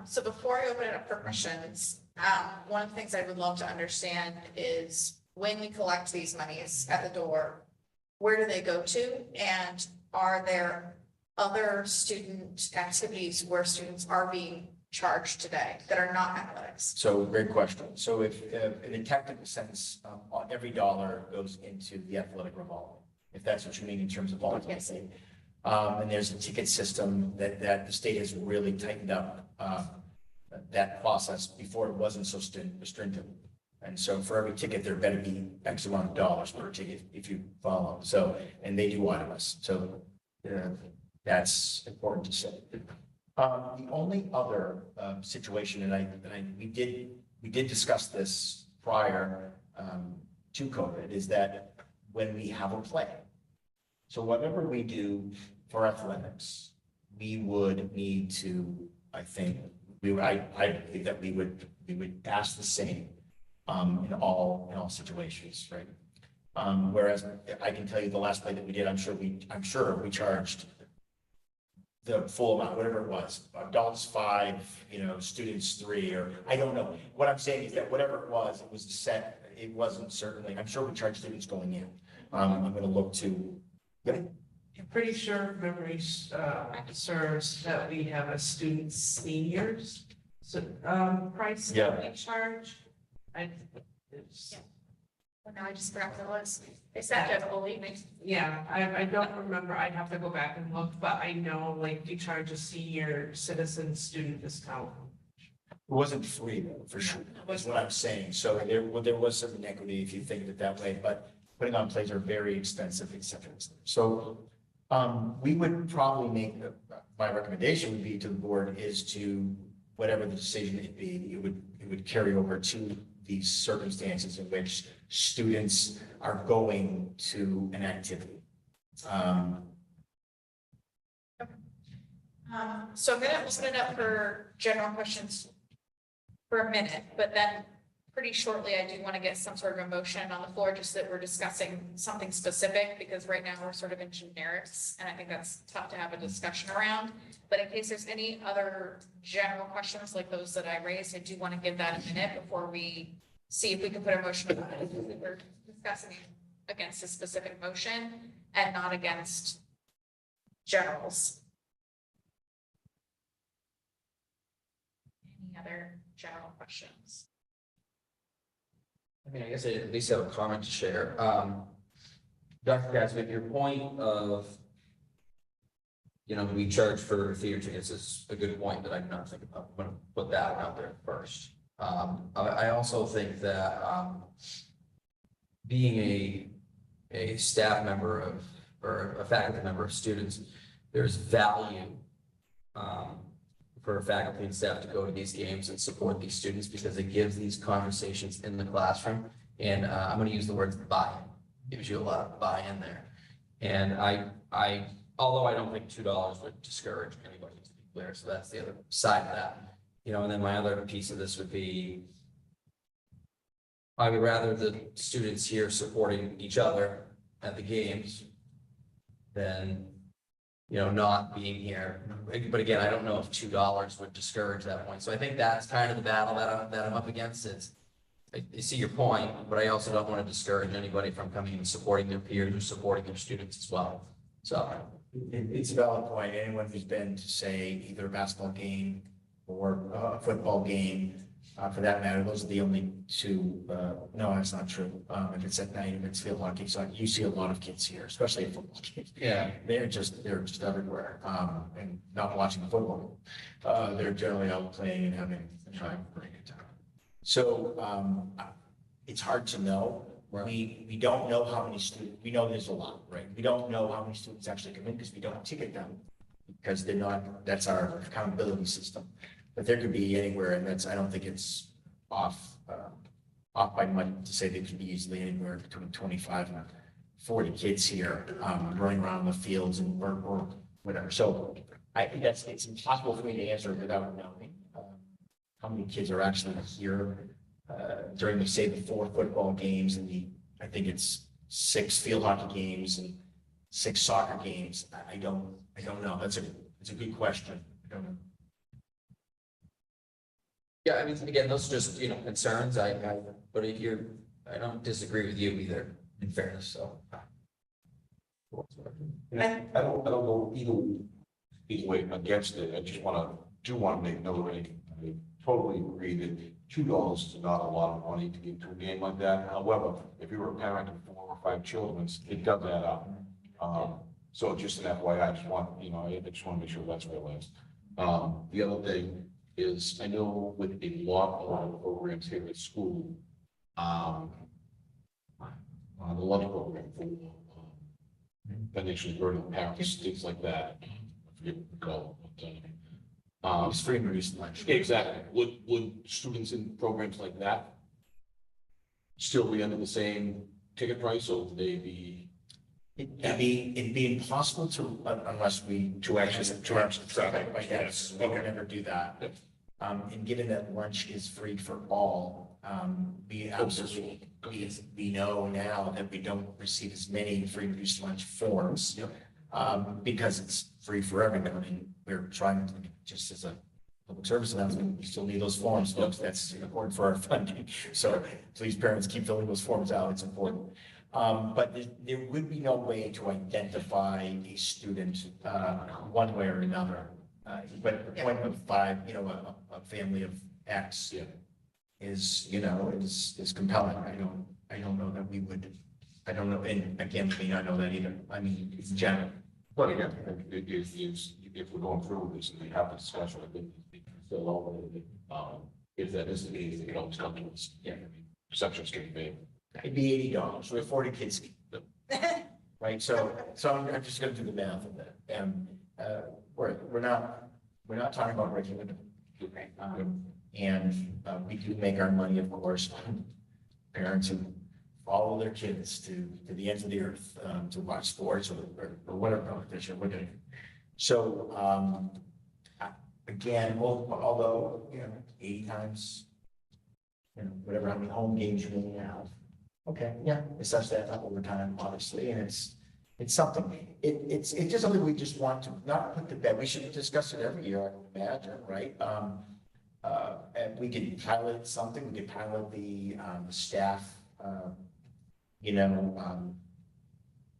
S1: So before I open it up for questions, one of the things I would love to understand is when we collect these monies at the door, where do they go to? And are there other student activities where students are being charged today that are not athletics?
S2: So great question. So if in a technical sense, every dollar goes into the athletic revolving, if that's what you mean in terms of volunteer. And there's a ticket system that the state has really tightened up that process. Before it wasn't so stringent. And so for every ticket, there better be X amount of dollars per ticket if you follow. So, and they do audit us. So that's important to say. The only other situation, and we did discuss this prior to COVID, is that when we have a play, so whatever we do for athletics, we would need to, I believe that we would ask the same in all situations, right? Whereas I can tell you the last play that we did, I'm sure we charged the full amount, whatever it was, adults 5, students 3, or I don't know. What I'm saying is that whatever it was set, it wasn't certainly, I'm sure we charged students going in. I'm gonna look to,
S3: I'm pretty sure if memory serves that we have a student seniors, price that we charge. It's,
S1: Well, now I just forgot what it was. They said that whole evening.
S3: yeah, I don't remember, I'd have to go back and look, but I know like you charge a senior citizen student discount.
S2: it wasn't free though, for sure, is what I'm saying. So there was some inequity if you think of it that way, but putting on plays are very expensive, et cetera, et cetera. So we would probably make, my recommendation would be to the board is to, whatever the decision it be, it would carry over to these circumstances in which students are going to an activity.
S1: So I'm gonna open it up for general questions for a minute, but then pretty shortly, I do want to get some sort of a motion on the floor, just that we're discussing something specific, because right now we're sort of in generics, and I think that's tough to have a discussion around. But in case there's any other general questions like those that I raised, I do want to give that a minute before we see if we can put a motion on it. We're discussing against a specific motion and not against generals. Any other general questions?
S5: I mean, I guess I at least have a comment to share. Dr. Caswick, your point of, we charge for theater tickets is a good point that I did not think about. I'm gonna put that out there first. I also think that, being a staff member of, or a faculty member of students, there's value, for faculty and staff to go to these games and support these students, because it gives these conversations in the classroom. And I'm going to use the word buy-in, gives you a lot of buy-in there. And I, although I don't think $2 would discourage anybody, to be clear, so that's the other side of that. And then my other piece of this would be, I would rather the students here supporting each other at the games than not being here. But again, I don't know if $2 would discourage that point. So I think that's kind of the battle that I'm up against. I see your point, but I also don't want to discourage anybody from coming and supporting their peers or supporting their students as well. So
S2: It's a valid point. Anyone who's been to, say, either a basketball game or a football game, for that matter, those are the only two, no, that's not true. If it's at night, if it's field hockey, so you see a lot of kids here, especially at football games.
S5: yeah,
S2: They're just everywhere, and not watching football. They're generally out playing and having a pretty good time. So, it's hard to know. We don't know how many students, we know there's a lot, right? We don't know how many students actually come in because we don't ticket them, because they're not, that's our accountability system. But there could be anywhere, and I don't think it's off by much to say there could be easily anywhere between 25 and 40 kids here, running around the fields and or whatever. So I think it's impossible for me to answer without knowing how many kids are actually here during the 4 football games, and I think it's 6 field hockey games and 6 soccer games. I don't know. It's a good question. I don't know.
S5: yeah. I mean, again, those are just concerns. But I don't disagree with you either. In fairness, so.
S12: I don't go either way against it. I just want to make note. I totally agree that $2 is not a lot of money to get to a game like that. However, if you were a parent of 4 or 5 children, it does add up. So just an FYI, I just want to make sure that's realized. The other thing is, I know with a lot of programs here at school, the lunch program for financially burdened parents, things like that. I forget what we call it.
S2: It's free and reduced lunch.
S12: Exactly. Would students in programs like that still be under the same ticket price, or would they be?
S2: It'd be impossible to, unless we, to actually track by yes, we would never do that. And given that lunch is free for all, we absolutely, is we know now that we don't receive as many free reduced lunch forms.
S12: Yep.
S2: Because it's free for everyone, and we're trying to, just as a public service announcement, we still need those forms, folks, that's important for our funding. So please, parents, keep filling those forms out, it's important. But there would be no way to identify a student, one way or another. But the point of five, a family of X
S12: Yeah.
S2: is compelling. I don't know that we would, I don't know, and again, we may not know that either. I mean, it's general.
S12: But again, if we're going through this and we have the discussion, I think still over, if that is the case, it always come to us.
S2: Yeah.
S12: Exceptions can be made.
S2: It'd be $80. We have 40 kids. Right, so I'm just gonna do the math of that. And, we're not talking about regular. And we do make our money, of course, parents who follow their kids to the ends of the earth, to watch sports or whatever competition we're doing. So, again, although, 80 times, whatever, how many home games you may have. Okay, yeah, it starts to add up over time, obviously, and it's something. It's just something we just want to not put to bed. We should discuss it every year, I would imagine, right? And we could pilot something. We could pilot the staff,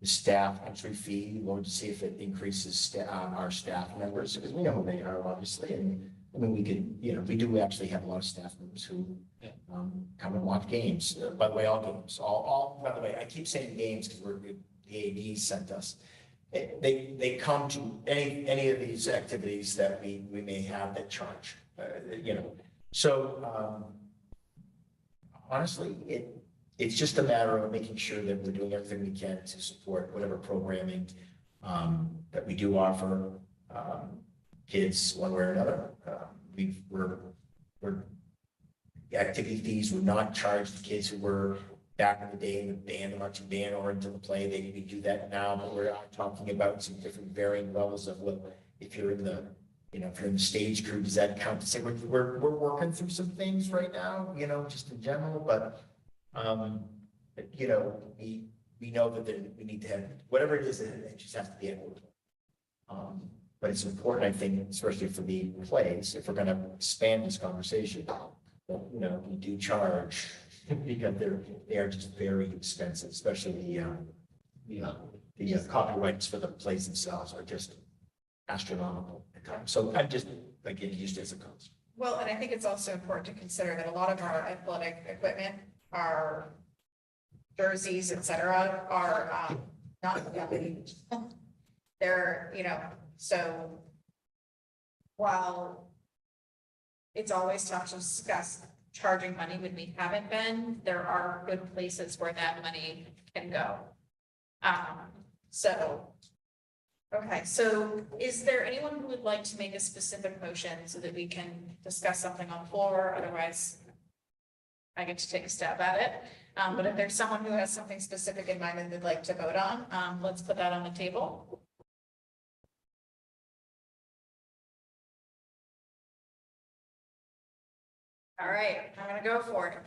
S2: the staff entry fee, Lord, to see if it increases our staff members, because we know who they are, obviously. And I mean, we could, we do actually have a lot of staff members who come and watch games. By the way, all games, by the way, I keep saying games because the AD sent us. They come to any of these activities that we may have that charge, So honestly, it's just a matter of making sure that we're doing everything we can to support whatever programming that we do offer kids one way or another. The activity fees would not charge the kids who were back in the day in the band, the marching band, or into the play. We do that now, but we're talking about some different varying levels of if you're in the, if you're in the stage crew, does that count to say we're working through some things right now, just in general, but we know that we need to have whatever it is, it just has to be able to. But it's important, I think, especially for the plays, if we're going to expand this conversation, that, we do charge because they are just very expensive, especially the copyrights for the plays themselves are just astronomical at times. So I'm just again used as a cost.
S1: Well, and I think it's also important to consider that a lot of our athletic equipment, our jerseys, et cetera, are not really, they're, so while it's always tough to discuss charging money when we haven't been, there are good places where that money can go. Okay, so is there anyone who would like to make a specific motion so that we can discuss something on the floor? Otherwise, I get to take a stab at it. But if there's someone who has something specific in mind that they'd like to vote on, let's put that on the table. All right, I'm gonna go for it.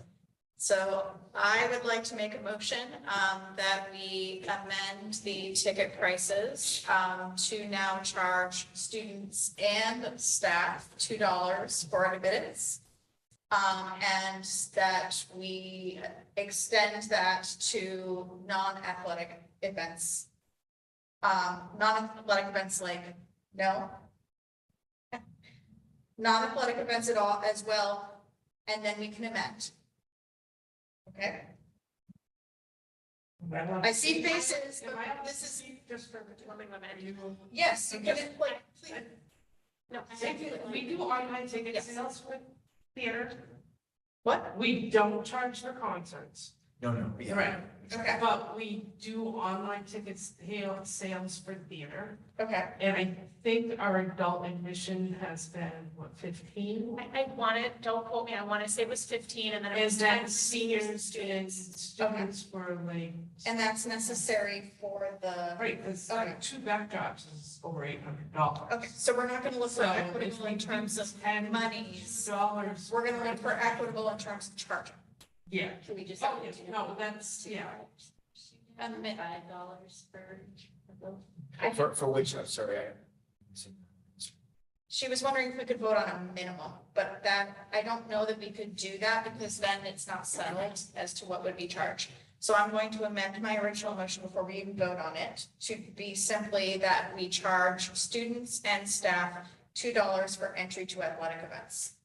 S1: So I would like to make a motion that we amend the ticket prices to now charge students and staff $2 for admittance. And that we extend that to non-athletic events. Non-athletic events non-athletic events at all as well. And then we can amend. Okay. I see faces, but this is
S9: just for determining the menu.
S1: yes. You can like.
S9: No, we do online ticket sales for theater.
S1: What?
S9: We don't charge for concerts.
S2: No.
S9: Right.
S1: Okay.
S9: But we do online tickets sales for theater.
S1: Okay.
S9: And I think our adult admission has been, 15?
S1: I want it. Don't quote me. I want to say it was 15, and then it was
S9: And
S1: 10
S9: then
S1: seniors and
S9: seniors
S1: students.
S9: and students were like.
S1: And that's necessary for the.
S9: Right, because
S1: Okay.
S9: two backdrops is over $800.
S1: Okay, so we're not going to look for
S9: So
S1: equitable
S9: if
S1: in terms of
S9: $10
S1: monies.
S9: dollars.
S1: We're going to look for equitable in terms of charging.
S9: Yeah.
S11: Can we just?
S9: Oh, yeah, no, that's, yeah.
S1: And
S11: $5 for.
S2: For which, I'm sorry,
S1: she was wondering if we could vote on a minimum, but that, I don't know that we could do that because then it's not settled as to what would be charged. So I'm going to amend my original motion before we even vote on it to be simply that we charge students and staff $2 for entry to athletic events.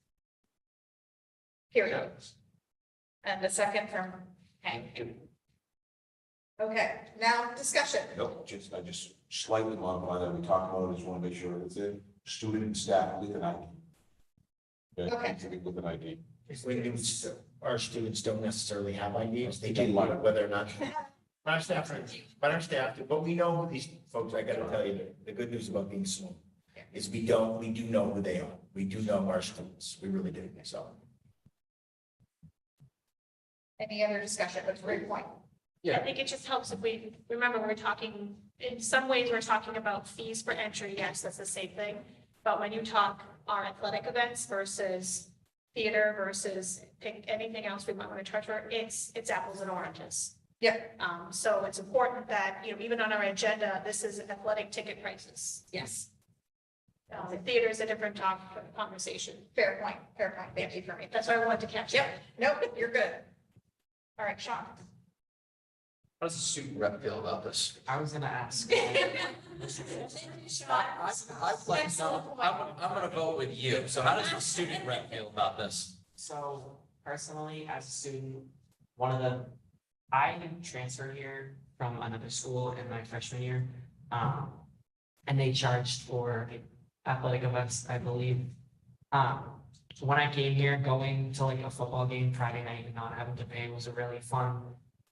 S1: Period. And a second from Hank. Okay, now discussion.
S12: Nope, I just slightly modify that. We talked about it, just want to make sure it's a student and staff with an ID.
S1: Okay.
S12: With an ID.
S2: our students don't necessarily have IDs. They do, whether or not. Our staff, do, but we know who these folks, I gotta tell you, the good news about being small is we do know who they are. We do know our students. We really do, so.
S1: Any other discussion? That's a great point.
S13: I think it just helps if we, remember, we're talking, in some ways, we're talking about fees for entry, yes, that's the same thing. But when you talk our athletic events versus theater versus pick anything else we might want to charge for, it's apples and oranges.
S1: Yep.
S13: So it's important that, you know, even on our agenda, this is athletic ticket prices.
S1: Yes.
S13: Theater is a different conversation.
S1: Fair point. Fair point. Thank you for me.
S13: That's why I wanted to catch
S1: Yep.
S13: it.
S1: Nope, you're good. All right, Sean.
S5: How does the student rep feel about this?
S3: I was gonna ask.
S5: I'm gonna vote with you. So how does the student rep feel about this?
S3: So personally, as a student, I transferred here from another school in my freshman year. And they charged for athletic events, I believe. When I came here, going to like a football game Friday night and not having to pay was a really fun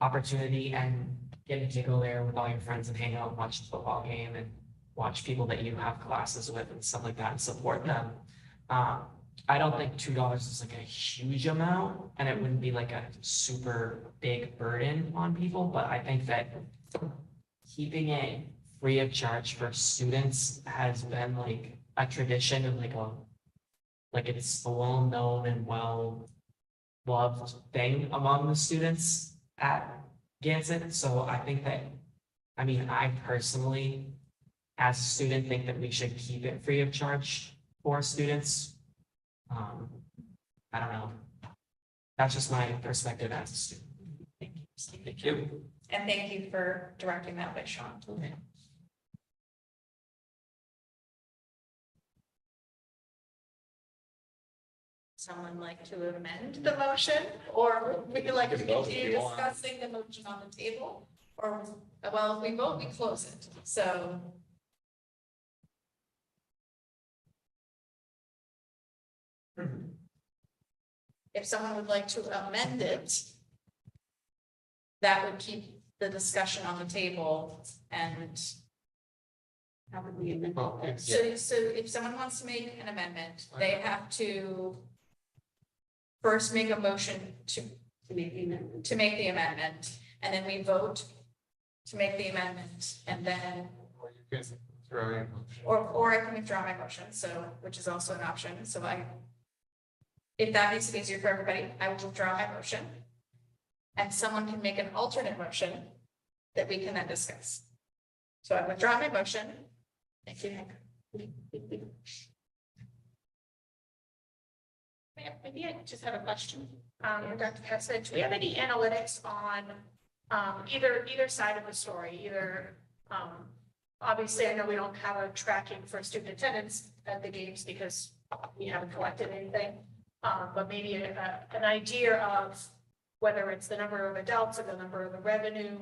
S3: opportunity, and getting to go there with all your friends and hang out and watch the football game and watch people that you have classes with and stuff like that and support them. I don't think $2 is like a huge amount, and it wouldn't be like a super big burden on people, but I think that keeping it free of charge for students has been like a tradition and like it's a well-known and well-loved thing among the students at Gansett. So I think that, I mean, I personally, as a student, think that we should keep it free of charge for students. I don't know. That's just my perspective as a student. Thank you.
S5: Thank you.
S1: And thank you for directing that way, Sean.
S3: Okay.
S1: Someone like to amend the motion, or would you like to
S5: You can vote if
S1: continue
S5: you want.
S1: discussing the motion on the table? Or, well, if we vote, we close it, so. If someone would like to amend it, that would keep the discussion on the table and.
S11: How would we amend
S5: Well,
S11: that?
S1: So if someone wants to make an amendment, they have to first make a motion to
S11: To make the amendment.
S1: the amendment, and then we vote to make the amendment, and then,
S10: Or you can throw in.
S1: or I can withdraw my motion, so, which is also an option, so if that makes it easier for everybody, I will withdraw my motion. And someone can make an alternate motion that we can then discuss. So I withdraw my motion. Thank you, Hank.
S13: Maybe I just have a question. Dr. Hessett, do we have any analytics on either side of the story? Obviously, I know we don't have a tracking for student attendance at the games because we haven't collected anything. But maybe an idea of whether it's the number of adults or the number of the revenue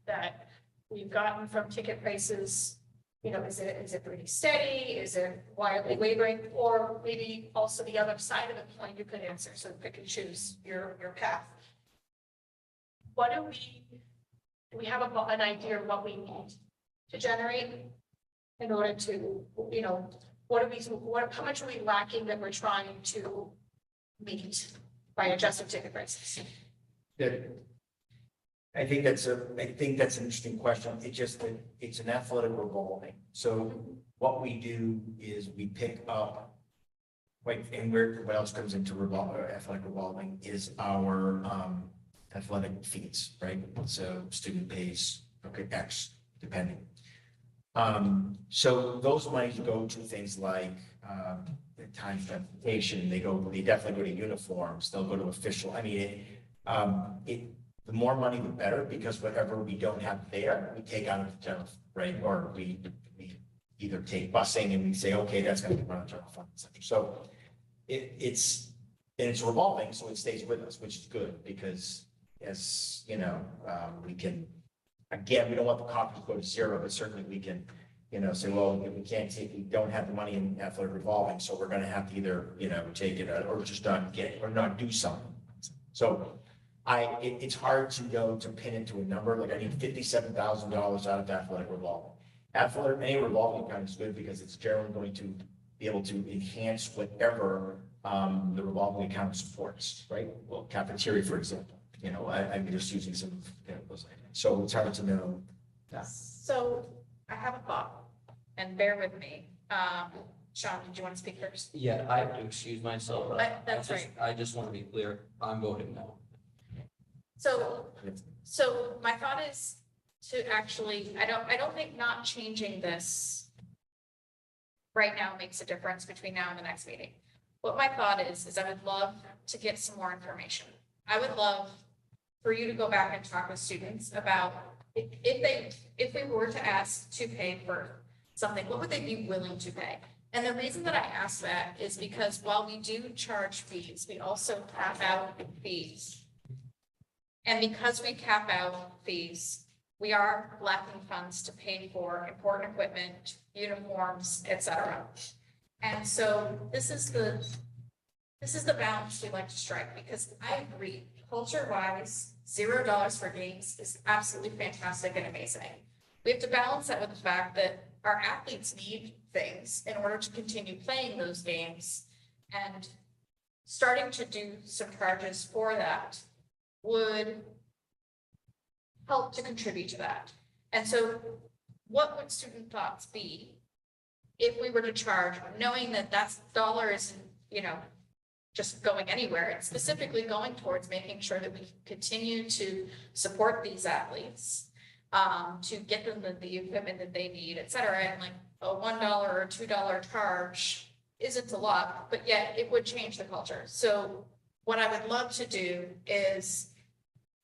S13: that we've gotten from ticket prices. You know, is it pretty steady? Is it wildly wavering? Or maybe also the other side of the coin you could answer, so pick and choose your path. What do we have an idea of what we need to generate in order to, you know, how much are we lacking that we're trying to meet by adjusting ticket prices?
S2: I think that's an interesting question. It's an athletic revolving. So what we do is we pick up Wait, and what else comes into athletic revolving is our, athletic fees, right? So student pays, okay, X, depending. So those monies go to things like, the time transportation, they definitely go to uniforms, they'll go to official, I mean, the more money, the better, because whatever we don't have there, we take out of the general, right? Or we either take busing and we say, okay, that's gonna be run on general fund, et cetera. So it's revolving, so it stays with us, which is good, because as, you know, we can, again, we don't want the cost to go to zero, but certainly we can, you know, say, well, we don't have the money in athletic revolving, so we're gonna have to either, you know, take it or just not get, or not do something. So it's hard to go to pin into a number, like I need $57,000 out of athletic revolving. Any revolving account is good because it's generally going to be able to enhance whatever the revolving account supports, right? Well, cafeteria, for example, you know, I'm just using some of those items. So it's hard to know.
S1: So I have a thought, and bear with me. Sean, did you want to speak first?
S14: Yeah, I have to excuse myself. But
S1: That's right.
S14: I just want to be clear. I'm voting no.
S1: So my thought is to actually, I don't think not changing this right now makes a difference between now and the next meeting. What my thought is I would love to get some more information. I would love for you to go back and talk with students about if we were to ask to pay for something, what would they be willing to pay? And the reason that I ask that is because while we do charge fees, we also cap out fees. And because we cap out fees, we are lacking funds to pay for important equipment, uniforms, et cetera. And so this is the balance we like to strike, because I agree, culture-wise, $0 for games is absolutely fantastic and amazing. We have to balance that with the fact that our athletes need things in order to continue playing those games, and starting to do some charges for that would help to contribute to that. And so what would student thoughts be if we were to charge, knowing that that dollar isn't, you know, just going anywhere, it's specifically going towards making sure that we continue to support these athletes, to get them the equipment that they need, et cetera. And like a $1 or $2 charge isn't a lot, but yet it would change the culture. So what I would love to do is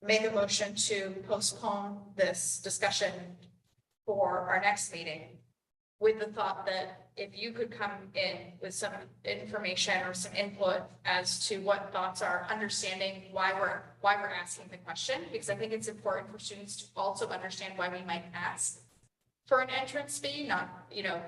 S1: make a motion to postpone this discussion for our next meeting, with the thought that if you could come in with some information or some input as to what thoughts are, understanding why we're asking the question, because I think it's important for students to also understand why we might ask for an entrance fee, not, you know,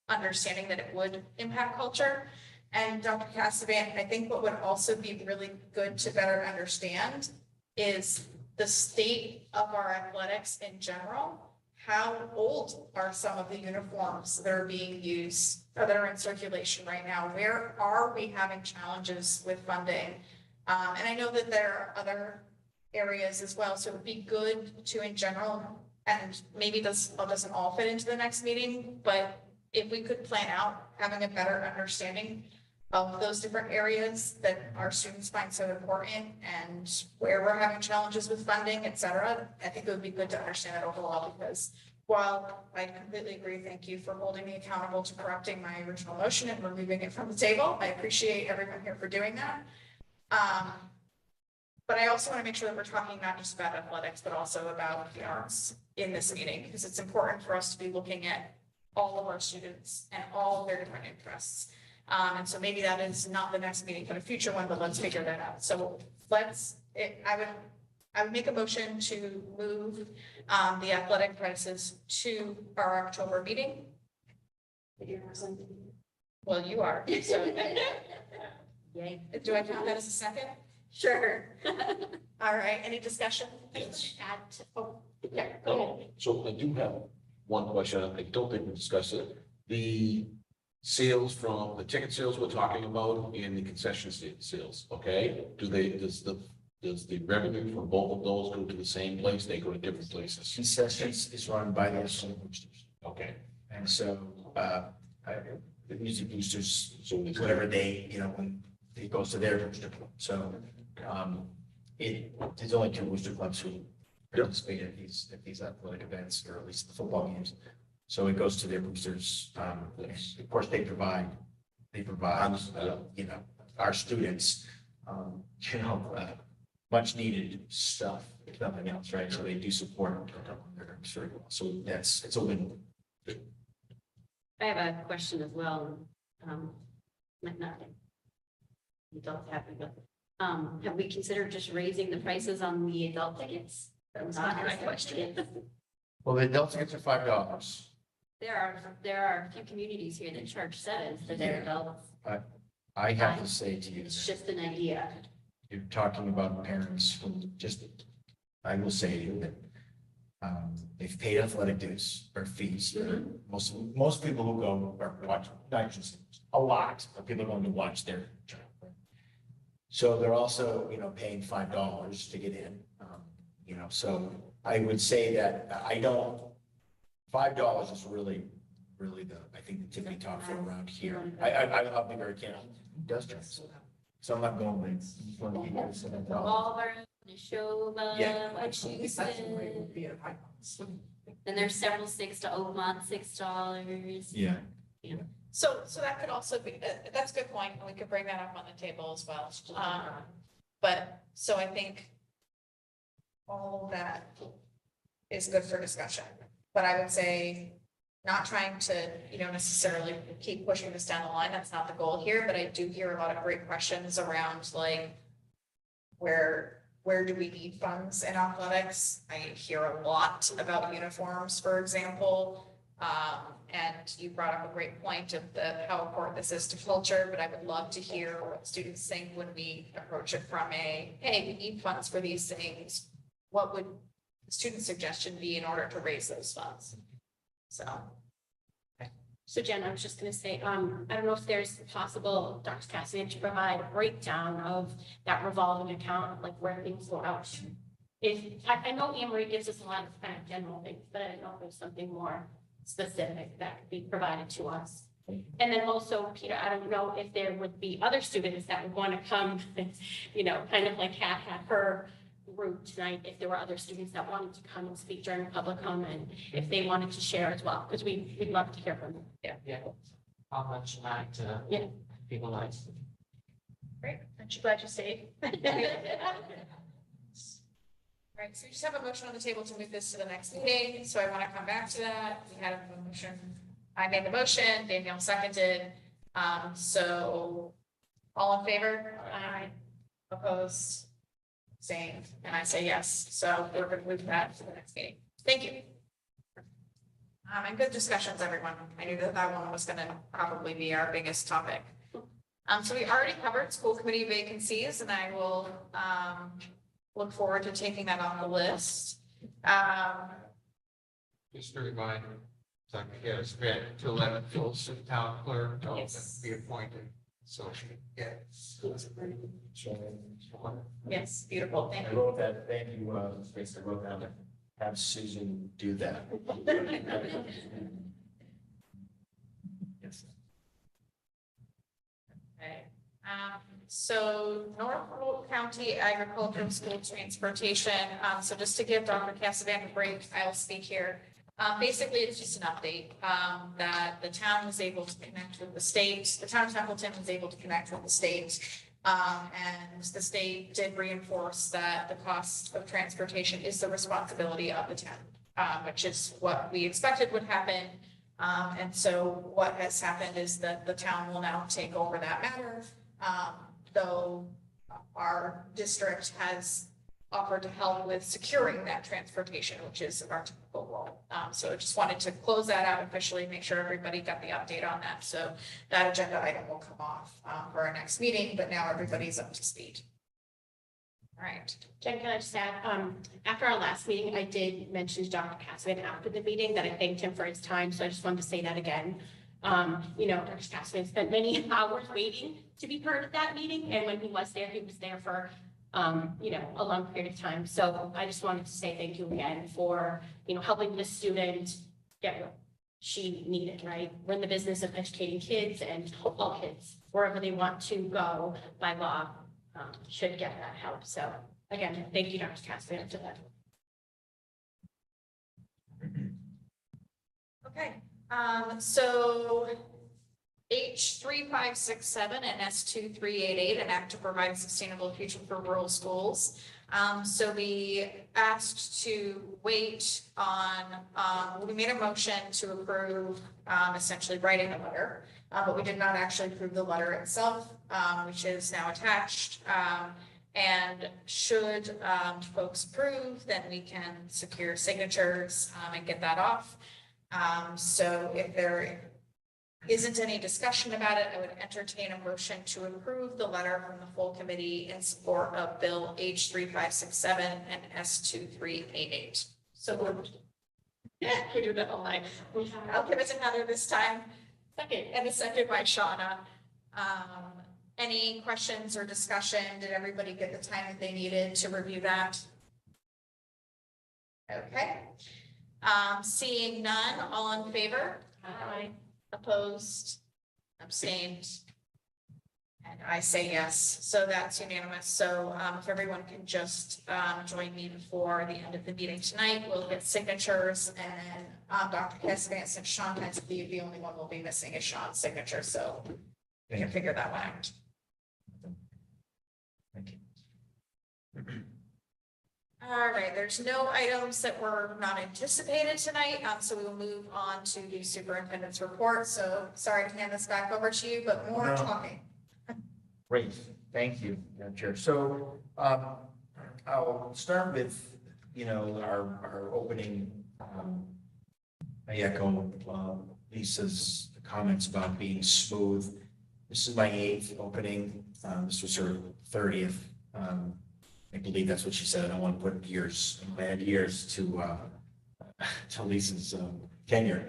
S1: understanding that it would impact culture. And Dr. Cassavant, I think what would also be really good to better understand is the state of our athletics in general. How old are some of the uniforms that are being used or that are in circulation right now? Where are we having challenges with funding? And I know that there are other areas as well, so it would be good to, in general, and maybe this doesn't all fit into the next meeting, but if we could plan out having a better understanding of those different areas that our students find so important and where we're having challenges with funding, et cetera, I think it would be good to understand it overall, because while I completely agree, thank you for holding me accountable to correcting my original motion and removing it from the table. I appreciate everyone here for doing that. But I also want to make sure that we're talking not just about athletics, but also about the arts in this meeting, because it's important for us to be looking at all of our students and all of their different interests. And so maybe that is not the next meeting, but a future one, but let's figure that out. So I would make a motion to move the athletic prices to our October meeting. Well, you are, so. Yay. Do I count that as a second?
S6: Sure.
S1: All right, any discussion? Yeah, go ahead.
S12: So I do have one question. I don't think we discussed it. The sales from the ticket sales we're talking about and the concession sales, okay? Does the revenue from both of those go to the same place? They go to different places?
S2: Concessions is run by the school boosters.
S12: Okay.
S2: And so, the music boosters, so it's whatever they, when it goes to their booster club. So, there's only 2 booster clubs who participate at these athletic events, or at least the football games. So it goes to their boosters. Of course, they provide, our students, much needed stuff, if nothing else, right? So they do support their very well. So it's a win.
S11: I have a question as well. Might not. Adults happy, but, have we considered just raising the prices on the adult tickets?
S6: That was not my question.
S2: Well, the adult tickets are $5.
S11: There are a few communities here that charge 7 for their adults.
S2: I have to say to you,
S11: It's just an idea.
S2: you're talking about parents who I will say to you that they've paid athletic dues or fees. Most people who go are watching, not just a lot of people going to watch their child. So they're also, paying $5 to get in. So I would say that $5 is really I think the tippy top for around here. I'll be very careful. Who does charge? So I'm not going with.
S11: Walmart, Neshoba,
S2: Yeah.
S11: Wachusett. Then there's several Oakmont, $6.
S2: Yeah.
S1: So that could also be, that's a good point, and we could bring that up on the table as well. But, so I think all of that is good for discussion, but I would say not trying to, necessarily keep pushing this down the line. That's not the goal here, but I do hear a lot of great questions around like, where do we need funds in athletics? I hear a lot about uniforms, for example. And you brought up a great point of how important this is to culture, but I would love to hear what students think when we approach it from hey, we need funds for these things. What would the student suggestion be in order to raise those funds?
S7: So Jen, I was just gonna say, I don't know if there's possible, Dr. Cassian, to provide a breakdown of that revolving account, like where things go out. I know Emery gives us a lot of kind of general things, but I don't know if there's something more specific that could be provided to us. And then also, Peter, I don't know if there would be other students that would want to come, kind of like had her group tonight, if there were other students that wanted to come and speak during public comment, if they wanted to share as well, because we'd love to hear from them.
S3: Yeah. I'll mention that to people like.
S13: Great, aren't you glad you stayed?
S1: Right, so we just have a motion on the table to move this to the next meeting, so I want to come back to that. We had a motion, I made the motion, Danielle seconded. So all in favor? Aye. Opposed? Abstained, and I say yes, so we're going to move that to the next meeting. Thank you. And good discussions, everyone. I knew that one was going to probably be our biggest topic. So we already covered school committee vacancies, and I will look forward to taking that on the list.
S10: Just a reminder, Dr. Harris, we had to 11 fills of town clerk,
S1: Yes.
S10: be appointed, so she gets.
S1: Yes, beautiful, thank
S2: I
S1: you.
S2: wrote that, thank you, Space, I wrote down to have Susan do that. Yes.
S1: Okay. So Norfolk County Agricultural School Transportation, so just to give Dr. Cassavant a break, I'll speak here. Basically, it's just an update, that the town was able to connect with the state, the town of Templeton was able to connect with the state. And the state did reinforce that the cost of transportation is the responsibility of the town, which is what we expected would happen. And so what has happened is that the town will now take over that matter. Though our district has offered to help with securing that transportation, which is our typical role. So I just wanted to close that out officially, make sure everybody got the update on that. So that agenda item will come off for our next meeting, but now everybody's up to speed. All right.
S7: Jen, can I just add, after our last meeting, I did mention to Dr. Cassian after the meeting that I thanked him for his time, so I just wanted to say that again. Dr. Cassian spent many hours waiting to be part of that meeting, and when he was there for a long period of time. So I just wanted to say thank you again for, helping this student get she needed, right? We're in the business of educating kids, and all kids, wherever they want to go by law, should get that help. So again, thank you, Dr. Cassidy, for that.
S1: Okay, so H3567 and S2388, an act to provide a sustainable future for rural schools. So we asked to wait on, we made a motion to approve, essentially writing a letter, but we did not actually approve the letter itself, which is now attached. And should folks approve, then we can secure signatures and get that off. So if there isn't any discussion about it, I would entertain a motion to approve the letter from the full committee in support of Bill H3567 and S2388. So moved. Yeah, we do that all night. I'll give it to Heather this time. Second. And a second by Shauna. Any questions or discussion? Did everybody get the time that they needed to review that? Okay. Seeing none, all in favor? Aye. Opposed, abstained, and I say yes. So that's unanimous. So if everyone can just join me before the end of the meeting tonight, we'll get signatures, and Dr. Cassidy, since Sean has to be the only one we'll be missing is Sean's signature, so we can figure that one out.
S2: Thank you.
S1: All right, there's no items that were not anticipated tonight, so we will move on to the superintendent's report. So sorry to hand this back over to you, but more talking.
S2: Great, thank you, Madam Chair. So I'll start with, our opening. I echo Lisa's comments about being smooth. This is my 8th opening. This was her 30th. I believe that's what she said. I don't want to put years, bad years to Lisa's tenure.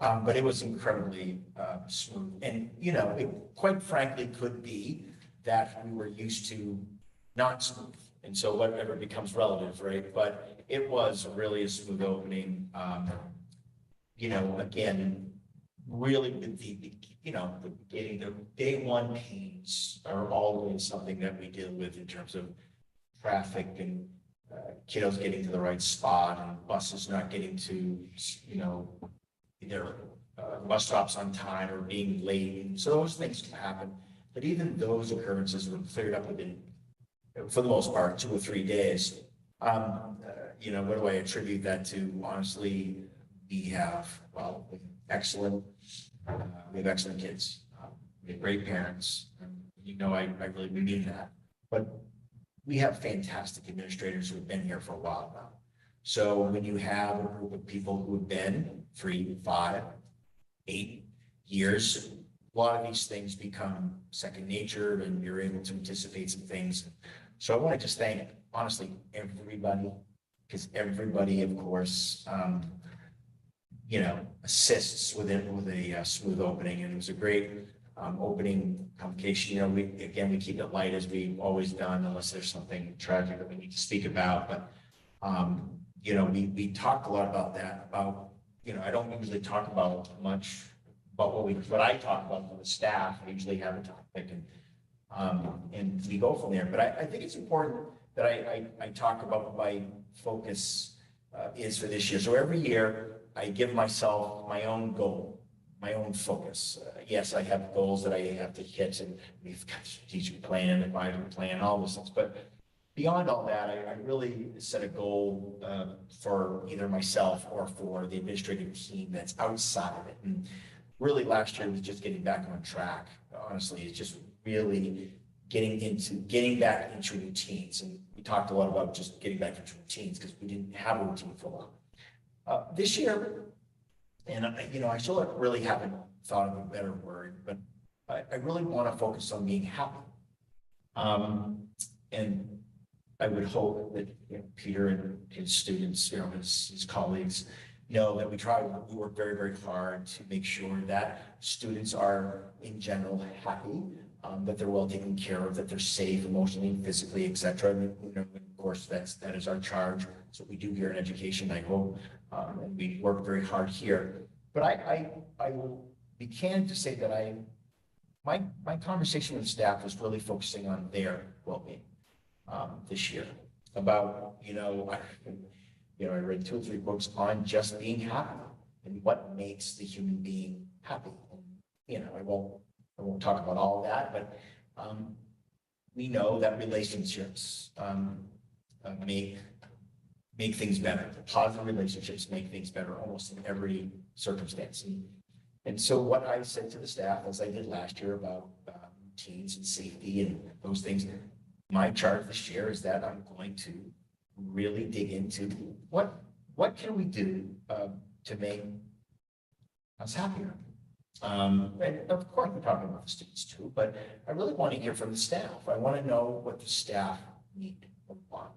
S2: But it was incredibly smooth. And, it quite frankly could be that we were used to not smooth. And so whatever becomes relative, right? But it was really a smooth opening. Again, really with getting the day one pains are always something that we deal with in terms of traffic and kiddos getting to the right spot and buses not getting to, either bus stops on time or being late. And so those things can happen. But even those occurrences were cleared up within, for the most part, 2 or 3 days. What do I attribute that to? Honestly, we have, excellent kids. We have great parents. I really mean that. But we have fantastic administrators who have been here for a while now. So when you have a group of people who have been 3, 5, 8 years, a lot of these things become second nature and you're able to anticipate some things. So I want to just thank, honestly, everybody, because everybody, of course, assists with a smooth opening. And it was a great opening convocation. We keep it light as we've always done, unless there's something tragic that we need to speak about. But we talked a lot about that. I don't usually talk about much about what I talk about with the staff. I usually have a topic and we go from there. But I think it's important that I talk about what my focus is for this year. So every year I give myself my own goal, my own focus. Yes, I have goals that I have to hit, and we've got a strategic plan, advisory plan, all those things. But beyond all that, I really set a goal for either myself or for the administrative team that's outside of it. And really last year was just getting back on track. Honestly, it's just really getting back into routines. And we talked a lot about just getting back into routines because we didn't have a routine for a while. This year, and I still really haven't thought of a better word, but I really want to focus on being happy. And I would hope that Peter and his students, his colleagues, know that we work very, very hard to make sure that students are in general happy, that they're well taken care of, that they're safe emotionally, physically, etc. And of course, that is our charge. That's what we do here in education, I hope. And we work very hard here. But I will be candid to say that my conversation with staff was really focusing on their well-being this year. About, I read 2 or 3 books on just being happy and what makes the human being happy. I won't talk about all of that, but we know that relationships make things better. Positive relationships make things better almost in every circumstance. And so what I said to the staff, as I did last year about routines and safety and those things, my charge this year is that I'm going to really dig into what can we do to make us happier. And of course, we're talking about the students too, but I really want to hear from the staff. I want to know what the staff need or want.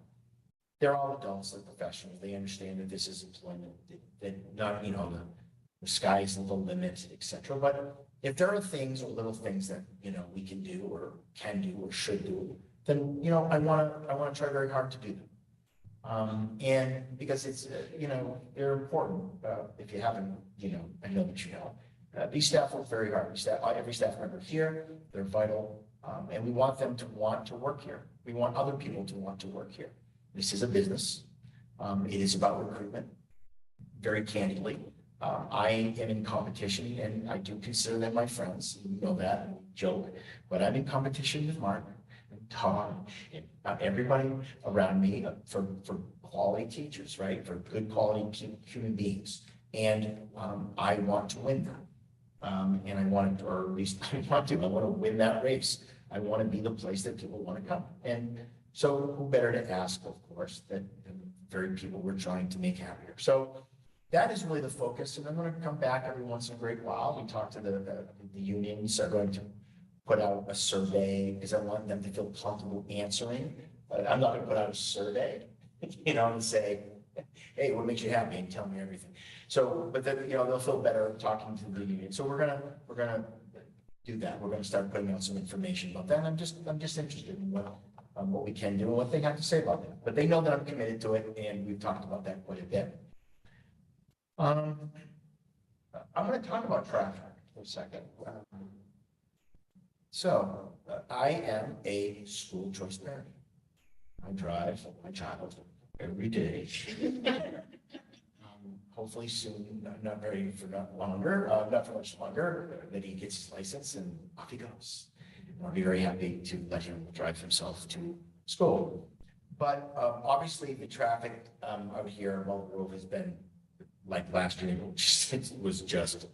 S2: They're all adults, they're professionals. They understand that this is employment, that not, the sky isn't the limit, et cetera. But if there are things or little things that, we can do or should do, then, I want to try very hard to do them. And because it's, they're important. If you haven't, I know that you know. These staff work very hard. Every staff member here, they're vital. And we want them to want to work here. We want other people to want to work here. This is a business. It is about recruitment, very candidly. I am in competition, and I do consider them my friends. You know that, joke. But I'm in competition with Mark and Tom and everybody around me for quality teachers, right? For good quality human beings. And I want to win them. And I want to, or at least I want to win that race. I want to be the place that people want to come. And so who better to ask, of course, than the very people we're trying to make happier. So that is really the focus. And I'm going to come back every once in a great while. We talk to the unions are going to put out a survey because I want them to feel comfortable answering. But I'm not going to put out a survey, and say, hey, what makes you happy? And tell me everything. So, but then, they'll feel better talking to the union. So we're gonna do that. We're gonna start putting out some information about that. And I'm just interested in what we can do and what they have to say about that. But they know that I'm committed to it, and we've talked about that quite a bit. I'm going to talk about traffic for a second. So I am a school choice parent. I drive my child every day. Hopefully soon, not for much longer, that he gets his license and off he goes. I'll be very happy to let him drive himself to school. But obviously the traffic out here in Mullen Grove has been like last year, it was just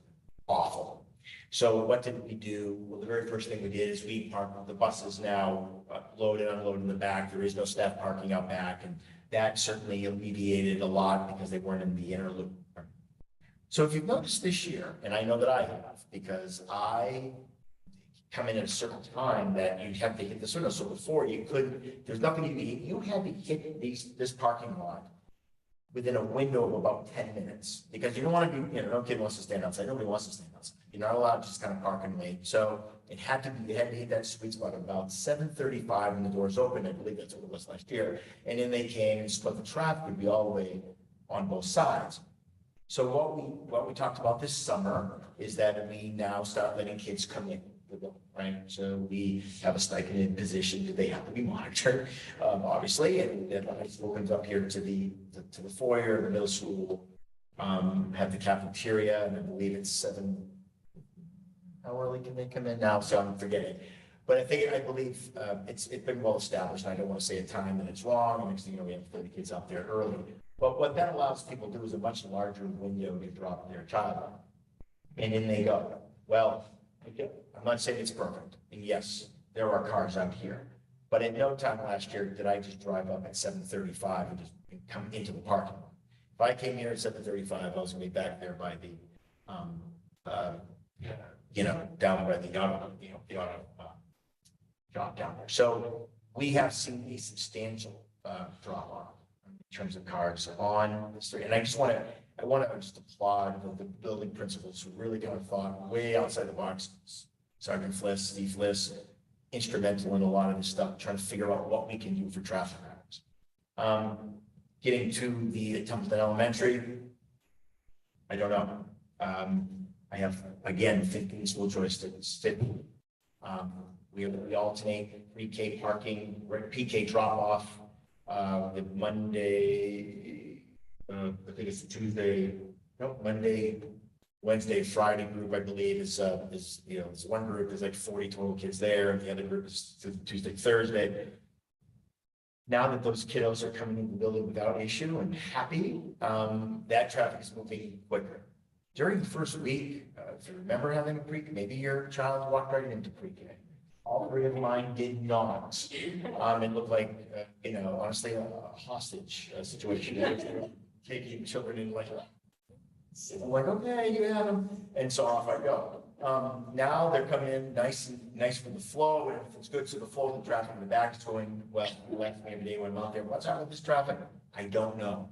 S2: awful. So what did we do? Well, the very first thing we did is we parked the buses now loaded, unloaded in the back. There is no staff parking out back, and that certainly alleviated a lot because they weren't in the inner loop. So if you've noticed this year, and I know that I have, because I come in at a certain time that you have to hit this window. So before you couldn't, there's nothing you had to hit this parking lot within a window of about 10 minutes, because you don't want to be, no kid wants to stand outside. Nobody wants to stand outside. You're not allowed to just kind of park and wait. So you had to hit that sweet spot about 7:35 when the doors opened. I believe that's what it was last year. And then they came and split the traffic would be all the way on both sides. So what we talked about this summer is that we now start letting kids come in, right? So we have a stipended position. They have to be monitored, obviously, and then high school comes up here to the foyer, the middle school, have the cafeteria, and I believe it's 7. How early can they come in now? So I'm forgetting. But I believe it's been well established. And I don't want to say a time that it's wrong. And next thing you know, we have 30 kids out there early. But what that allows people to do is a much larger window to drop their child on. And in they go. Well, I'm not saying it's perfect. And yes, there are cars out here. But at no time last year did I just drive up at 7:35 and just come into the parking lot. If I came here at 7:35, I was going to be back there by the, down by the auto, the auto shop down there. So we have seen a substantial drop off in terms of cars on the street. And I want to just applaud the building principals who really kind of thought way outside the box. Sergeant Fliss, Steve Fliss, instrumental in a lot of this stuff, trying to figure out what we can do for traffic patterns. Getting to the Templeton Elementary, I don't know. I have, again, 15 school choice students, 15. We alternate pre-K parking, PK drop off, the Monday, I think it's Tuesday, no, Monday, Wednesday, Friday group, I believe, is, there's one group, there's like 40 total kids there, and the other group is Tuesday, Thursday. Now that those kiddos are coming into the building without issue and happy, that traffic is moving quicker. During the first week, if you remember having a pre-K, maybe your child walked right into pre-K. All three of mine did not. It looked like, honestly, a hostage situation. Taking children in like, I'm like, okay, you have them. And so off I go. Now they're coming in nice for the flow, and if it's good, so the flow of the traffic in the back is going well, left me every day when I'm out there. What's out with this traffic? I don't know.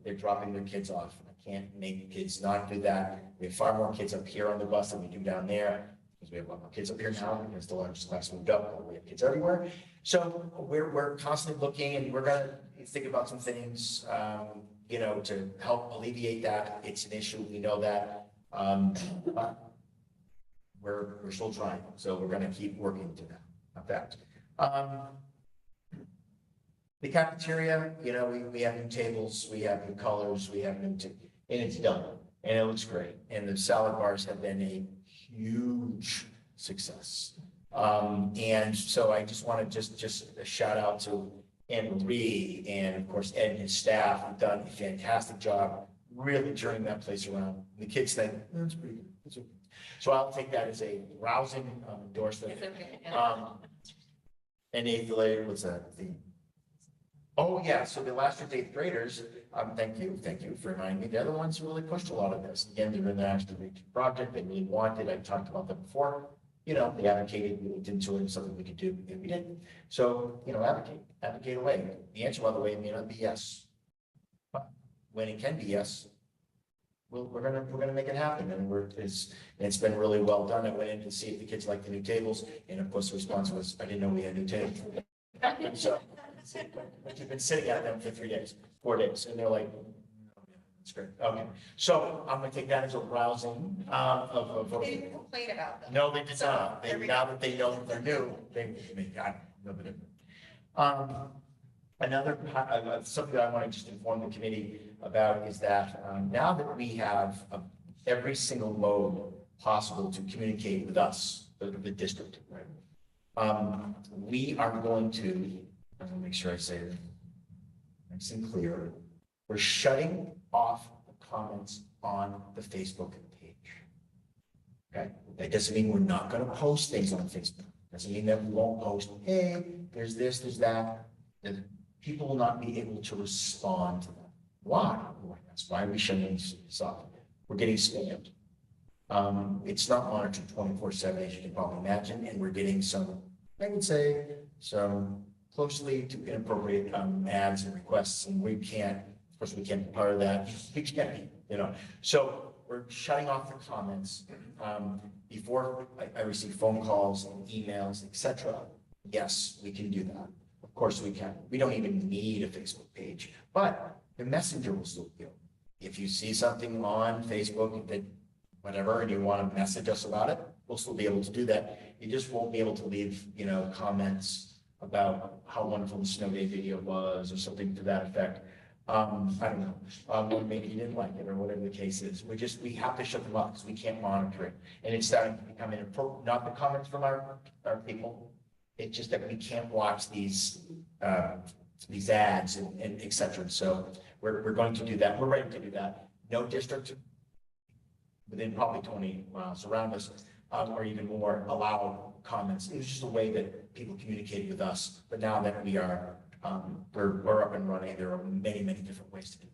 S2: They're dropping their kids off. I can't make kids not do that. We have far more kids up here on the bus than we do down there. Because we have a lot more kids up here now because the largest class moved up. We have kids everywhere. So we're constantly looking, and we're gonna think about some things, to help alleviate that. It's an issue. We know that. But we're still trying. So we're gonna keep working to that. The cafeteria, we have new tables, we have new colors, we have and it's done, and it looks great. And the salad bars have been a huge success. And so I just want to just a shout out to Anne Marie and of course Ed and his staff have done a fantastic job really turning that place around. The kids think, that's pretty good. That's okay. So I'll take that as a rousing endorsement. And eighth grade, what's that? Oh, yeah, so the last year's eighth graders, thank you for reminding me, they're the ones who really pushed a lot of this. Again, they're in the National Reach project, they really wanted, I talked about that before. They advocated, we looked into it, something we could do, and we didn't. So, advocate away. The answer, by the way, may not be yes. But when it can be yes, we're gonna make it happen, and it's been really well done. I went in to see if the kids like the new tables, and of course the response was, I didn't know we had new tables. So, but you've been sitting at them for 4 days, and they're like, it's great. Okay, so I'm gonna take that as a rousing of.
S1: They didn't complain about them.
S2: No, they did not. Now that they know that they're new, they know that they're. Another something that I want to just inform the committee about is that now that we have every single mode possible to communicate with us, the district, right? We are going to. I'm gonna make sure I say it nice and clear. We're shutting off the comments on the Facebook page. Okay, that doesn't mean we're not gonna post things on Facebook. Doesn't mean that we won't post, hey, there's this, there's that. And people will not be able to respond to that. Why? That's why we shut these off. We're getting spammed. It's not monitored 24/7, as you can probably imagine, and we're getting some, I would say, some closely to inappropriate ads and requests, and we can't, of course, we can't be part of that. We can't be, So we're shutting off the comments. Before I receive phone calls and emails, etc. Yes, we can do that. Of course we can. We don't even need a Facebook page, but the messenger will still go. If you see something on Facebook that whatever, and you want to message us about it, we'll still be able to do that. You just won't be able to leave, comments about how wonderful the snow day video was or something to that effect. I don't know, or maybe you didn't like it or whatever the case is. We have to shut them off because we can't monitor it. And it's starting to become inappropriate, not the comments from our people. It's just that we can't watch these ads and et cetera. So we're going to do that. We're ready to do that. No district within probably 20 miles around us or even more allow comments. It was just a way that people communicated with us. But now that we are, we're up and running, there are many, many different ways to do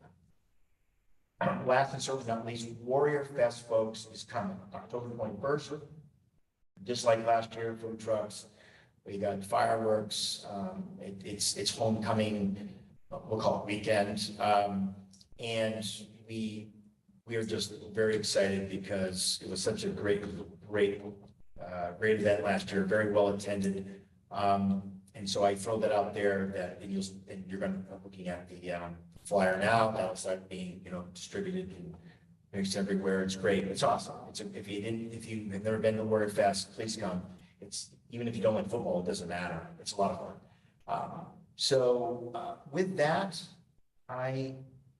S2: that. Last and certainly not least, Warrior Fest, folks, is coming October 21st. Just like last year, food trucks, we got fireworks. It's homecoming, we'll call it weekend. And we are just very excited because it was such a great event last year, very well attended. And so I throw that out there that you're going to be looking at the flyer now. That'll start being, distributed It's everywhere. It's great. It's awesome. If you have never been to Warrior Fest, please come. Even if you don't like football, it doesn't matter. It's a lot of fun. With that, I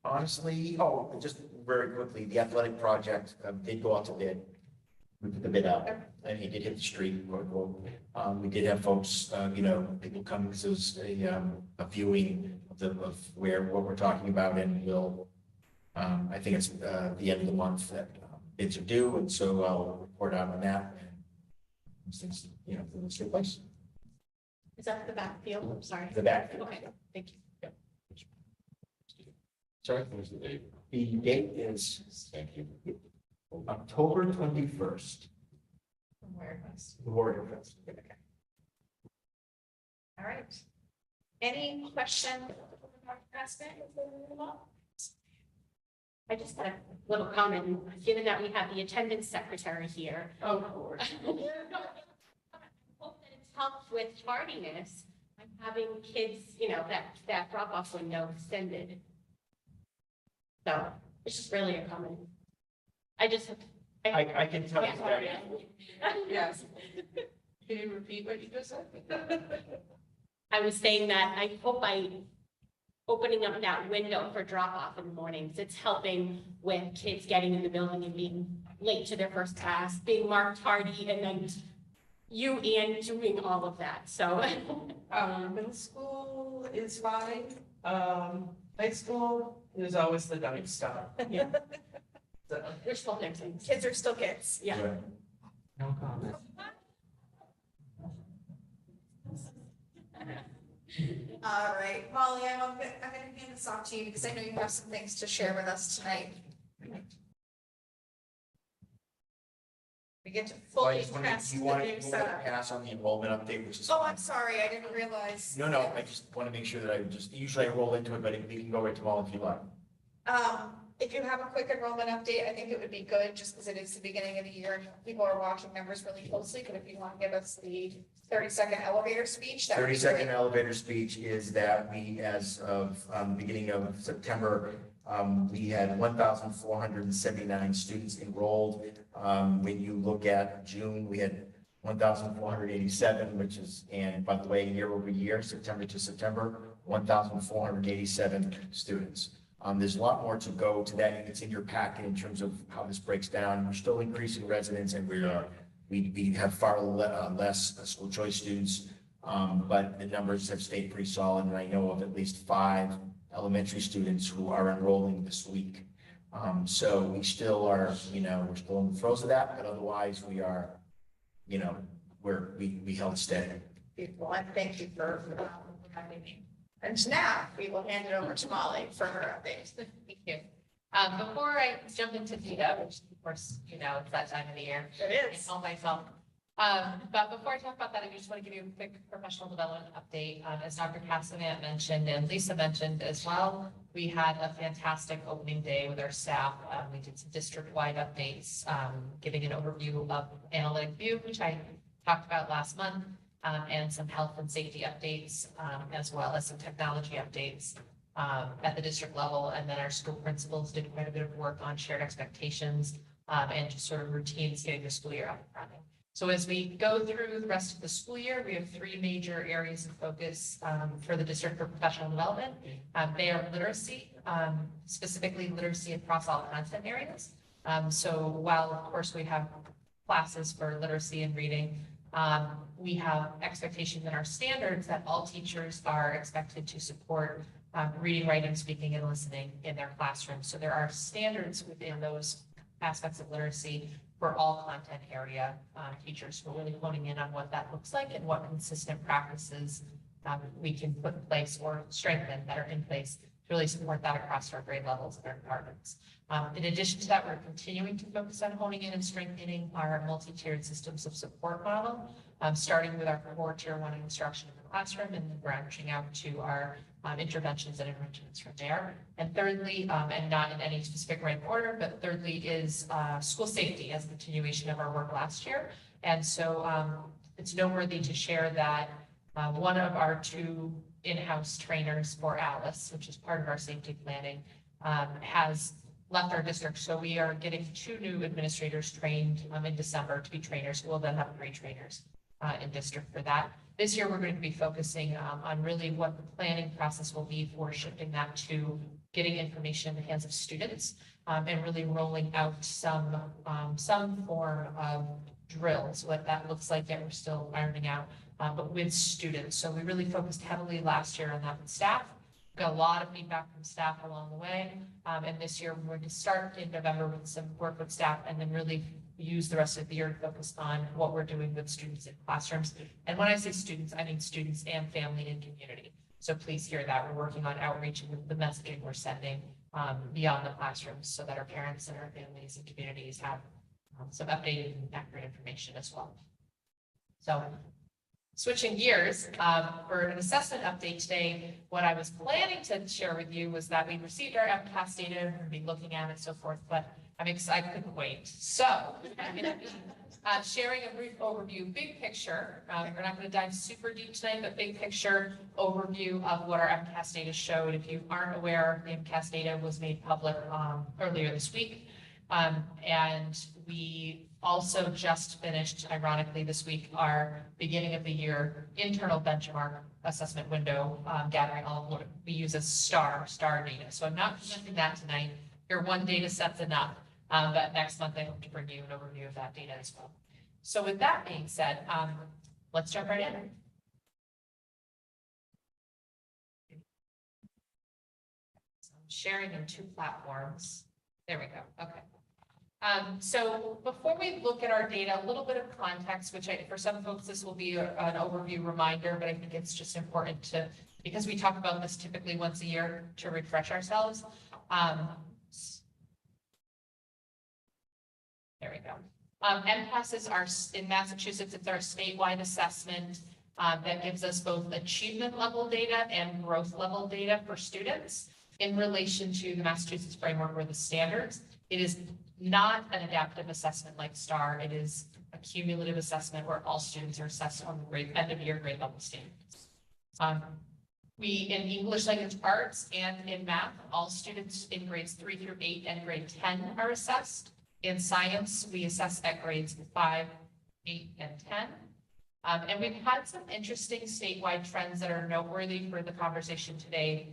S2: honestly, just very quickly, the athletic project did go out to bid. We put the bid out and he did hit the street. We did have folks, people come, because it was a viewing of what we're talking about, and I think it's the end of the month that bids are due, and so I'll report out on that. And since, things take place.
S1: Is that the backfield? I'm sorry.
S2: The backfield.
S1: Okay, thank you.
S2: Sorry?
S12: Where's the date?
S2: The date is
S12: Thank you.
S2: October 21st. The Warrior Fest.
S1: Okay. All right. Any question?
S11: I just had a little comment, given that we have the attendance secretary here.
S1: Oh, Lord.
S11: Hope that it's helped with tardiness. I'm having kids, that drop-off window extended. So it's just really a comment. I
S2: can tell you that.
S9: Yes. Can you repeat what you just said?
S11: I was saying that I hope by opening up that window for drop-off in the mornings, it's helping with kids getting in the building and being late to their first class, being marked tardy, and then you and doing all of that, so.
S3: Middle school is fine. High school is always the dummy stuff.
S11: Yeah.
S3: So,
S11: We're still fixing.
S1: Kids are still kids.
S11: Yeah.
S3: no comment.
S1: All right, Molly, I'm gonna hand this off to you because I know you have some things to share with us tonight. We get to
S2: Well, I
S1: fully
S2: just wanna-
S1: test
S2: you
S1: the
S2: want
S1: new
S2: to
S1: setup.
S2: pass on the enrollment update, which is.
S1: Oh, I'm sorry, I didn't realize.
S2: No, I just want to make sure that usually I roll into it, but we can go right to Molly if you like.
S1: If you have a quick enrollment update, I think it would be good, just because it is the beginning of the year, and people are watching numbers really closely, but if you want to give us the 30-second elevator speech, that would be
S2: 30-second
S1: great.
S2: elevator speech is that we, as of the beginning of September, we had 1,479 students enrolled. When you look at June, we had 1,487, and by the way, year over year, September to September, 1,487 students. There's a lot more to go to that. It's in your packet in terms of how this breaks down. We're still increasing residents, and we have far less school choice students, but the numbers have stayed pretty solid, and I know of at least 5 elementary students who are enrolling this week. So we still are, we're still in the throes of that, but otherwise we are, we held steady.
S1: Beautiful, and thank you for having me. And now we will hand it over to Molly for her update.
S6: Thank you. Before I jump into data, which of course, it's that time of the year.
S1: It
S6: I
S1: is.
S6: tell myself. But before I talk about that, I just want to give you a quick professional development update. As Dr. Cassavant mentioned and Lisa mentioned as well, we had a fantastic opening day with our staff. We did some district-wide updates, giving an overview of Analytic View, which I talked about last month, and some health and safety updates, as well as some technology updates at the district level. And then our school principals did quite a bit of work on shared expectations and just sort of routines getting the school year up and running. So as we go through the rest of the school year, we have 3 major areas of focus for the district for professional development. They are literacy, specifically literacy across all content areas. So while of course we have classes for literacy and reading, we have expectation that our standards that all teachers are expected to support reading, writing, speaking, and listening in their classrooms. So there are standards within those aspects of literacy for all content area teachers. We're really honing in on what that looks like and what consistent practices we can put in place or strengthen that are in place to really support that across our grade levels and our departments. In addition to that, we're continuing to focus on honing in and strengthening our multi-tiered systems of support model, starting with our core tier 1 instruction in the classroom and then branching out to our interventions and enrichments from there. And thirdly, and not in any specific rank order, but thirdly is school safety as a continuation of our work last year. And so it's noteworthy to share that one of our 2 in-house trainers for Alice, which is part of our safety planning, has
S15: left our district. So we are getting 2 new administrators trained in December to be trainers. We'll then have 3 trainers in district for that. This year, we're going to be focusing on really what the planning process will be for shifting that to getting information in the hands of students and really rolling out some form of drills, what that looks like, and we're still ironing out, but with students. So we really focused heavily last year on that with staff. Got a lot of feedback from staff along the way. And this year, we're going to start in November with some work with staff and then really use the rest of the year to focus on what we're doing with students in classrooms. And when I say students, I mean students and family and community. So please hear that. We're working on outreach with the messaging we're sending beyond the classrooms so that our parents and our families and communities have some updated and accurate information as well. So switching gears, for an assessment update today, what I was planning to share with you was that we received our MCAS data, we'll be looking at it, so forth, but I'm excited, I couldn't wait. So I'm going to be sharing a brief overview, big picture. We're not going to dive super deep tonight, but big picture overview of what our MCAS data showed. If you aren't aware, the MCAS data was made public earlier this week. And we also just finished, ironically, this week, our beginning of the year internal benchmark assessment window, gathering all of what we use as STAR data. So I'm not presenting that tonight. Your one data set's enough, but next month I hope to bring you an overview of that data as well. So with that being said, let's jump right in. So I'm sharing in 2 platforms. There we go. Okay. So before we look at our data, a little bit of context, which for some folks, this will be an overview reminder, but I think it's just important to, because we talk about this typically once a year, to refresh ourselves. There we go. MCAS is in Massachusetts, it's our statewide assessment that gives us both achievement level data and growth level data for students in relation to the Massachusetts framework or the standards. It is not an adaptive assessment like STAR. It is a cumulative assessment where all students are assessed on the end of year grade level standards. We, in English language arts and in math, all students in grades 3 through 8 and grade 10 are assessed. In science, we assess at grades 5, 8, and 10. And we've had some interesting statewide trends that are noteworthy for the conversation today.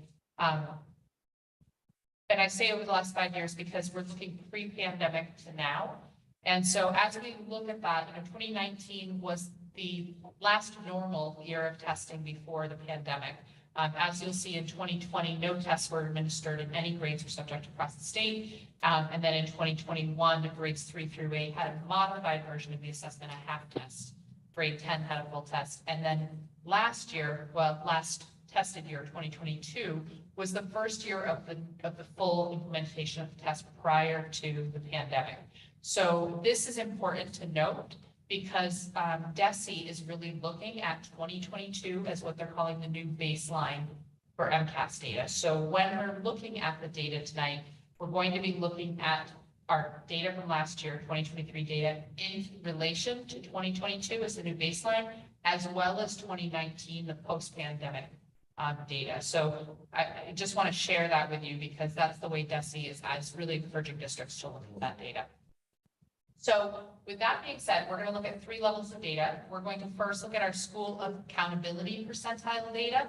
S15: And I say over the last 5 years because we're looking pre-pandemic to now. And so as we look at that, 2019 was the last normal year of testing before the pandemic. As you'll see in 2020, no tests were administered and any grades were subject across the state. And then in 2021, grades 3 through 8 had a modified version of the assessment, a half test. Grade 10 had a full test. And then last year, last tested year, 2022, was the first year of the full implementation of the test prior to the pandemic. So this is important to note because DESE is really looking at 2022 as what they're calling the new baseline for MCAS data. So when we're looking at the data tonight, we're going to be looking at our data from last year, 2023 data, in relation to 2022 as the new baseline, as well as 2019, the post-pandemic data. So I just want to share that with you because that's the way DESE is really encouraging districts to look at that data. So with that being said, we're going to look at 3 levels of data. We're going to first look at our school accountability percentile data.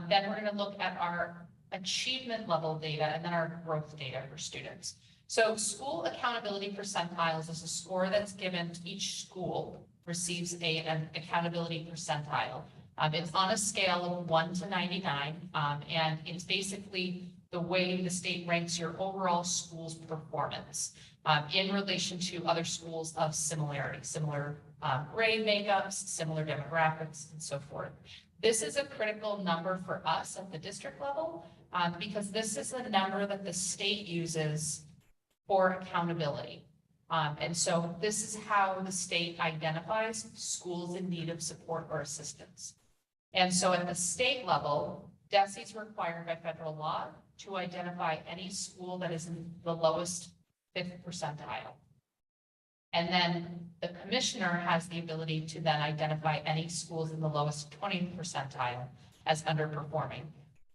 S15: Then we're going to look at our achievement level data and then our growth data for students. So school accountability percentiles is a score that's given to each school receives an accountability percentile. It's on a scale of 1 to 99, and it's basically the way the state ranks your overall school's performance in relation to other schools of similarity, similar grade makeups, similar demographics, and so forth. This is a critical number for us at the district level because this is the number that the state uses for accountability. And so this is how the state identifies schools in need of support or assistance. And so at the state level, DESE is required by federal law to identify any school that is in the lowest 5th percentile. And then the commissioner has the ability to then identify any schools in the lowest 20th percentile as underperforming.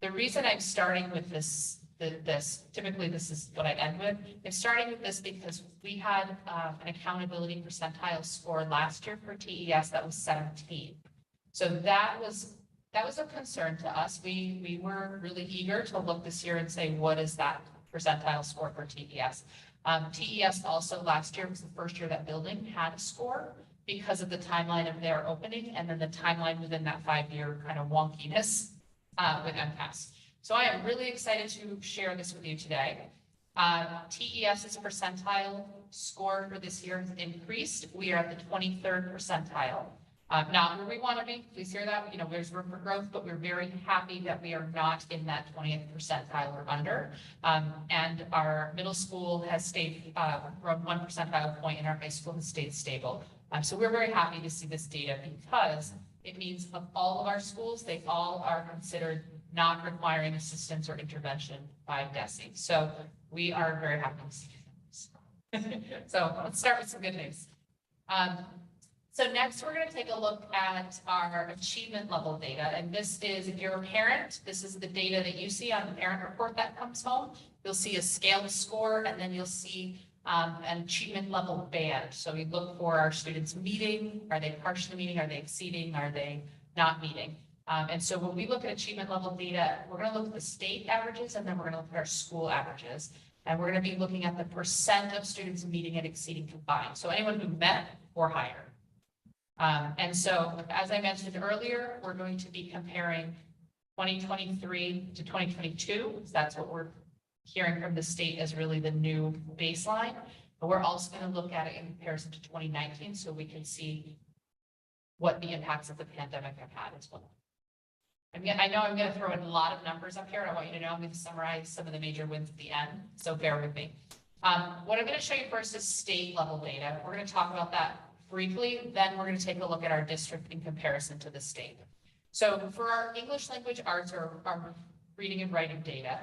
S15: The reason I'm starting with this this. Typically, this is what I end with. I'm starting with this because we had an accountability percentile score last year for TES that was 17. So that was a concern to us. We were really eager to look this year and say, what is that percentile score for TES? TES also last year was the first year that building had a score because of the timeline of their opening and then the timeline within that 5-year kind of wonkiness with MCAS. So I am really excited to share this with you today. TES's percentile score for this year has increased. We are at the 23rd percentile. Not where we want to be, please hear that, there's room for growth, but we're very happy that we are not in that 20th percentile or under. And our middle school has stayed, grown 1 percentile point, and our high school has stayed stable. So we're very happy to see this data because it means of all of our schools, they all are considered not requiring assistance or intervention by DESE. So we are very happy to see this. So let's start with some good news. So next, we're going to take a look at our achievement level data. And this is, if you're a parent, this is the data that you see on the parent report that comes home. You'll see a scale score, and then you'll see an achievement level band. So we look for our students meeting. Are they partially meeting? Are they exceeding? Are they not meeting? And so when we look at achievement level data, we're going to look at the state averages, and then we're going to look at our school averages. And we're going to be looking at the percent of students meeting and exceeding combined. So anyone who met or higher. And so, as I mentioned earlier, we're going to be comparing 2023 to 2022. That's what we're hearing from the state as really the new baseline. But we're also going to look at it in comparison to 2019 so we can see what the impacts of the pandemic have had as well. I know I'm going to throw in a lot of numbers up here. I want you to know I'm going to summarize some of the major wins at the end, so bear with me. What I'm going to show you first is state level data. We're going to talk about that briefly, then we're going to take a look at our district in comparison to the state. So for our English language arts or our reading and writing data,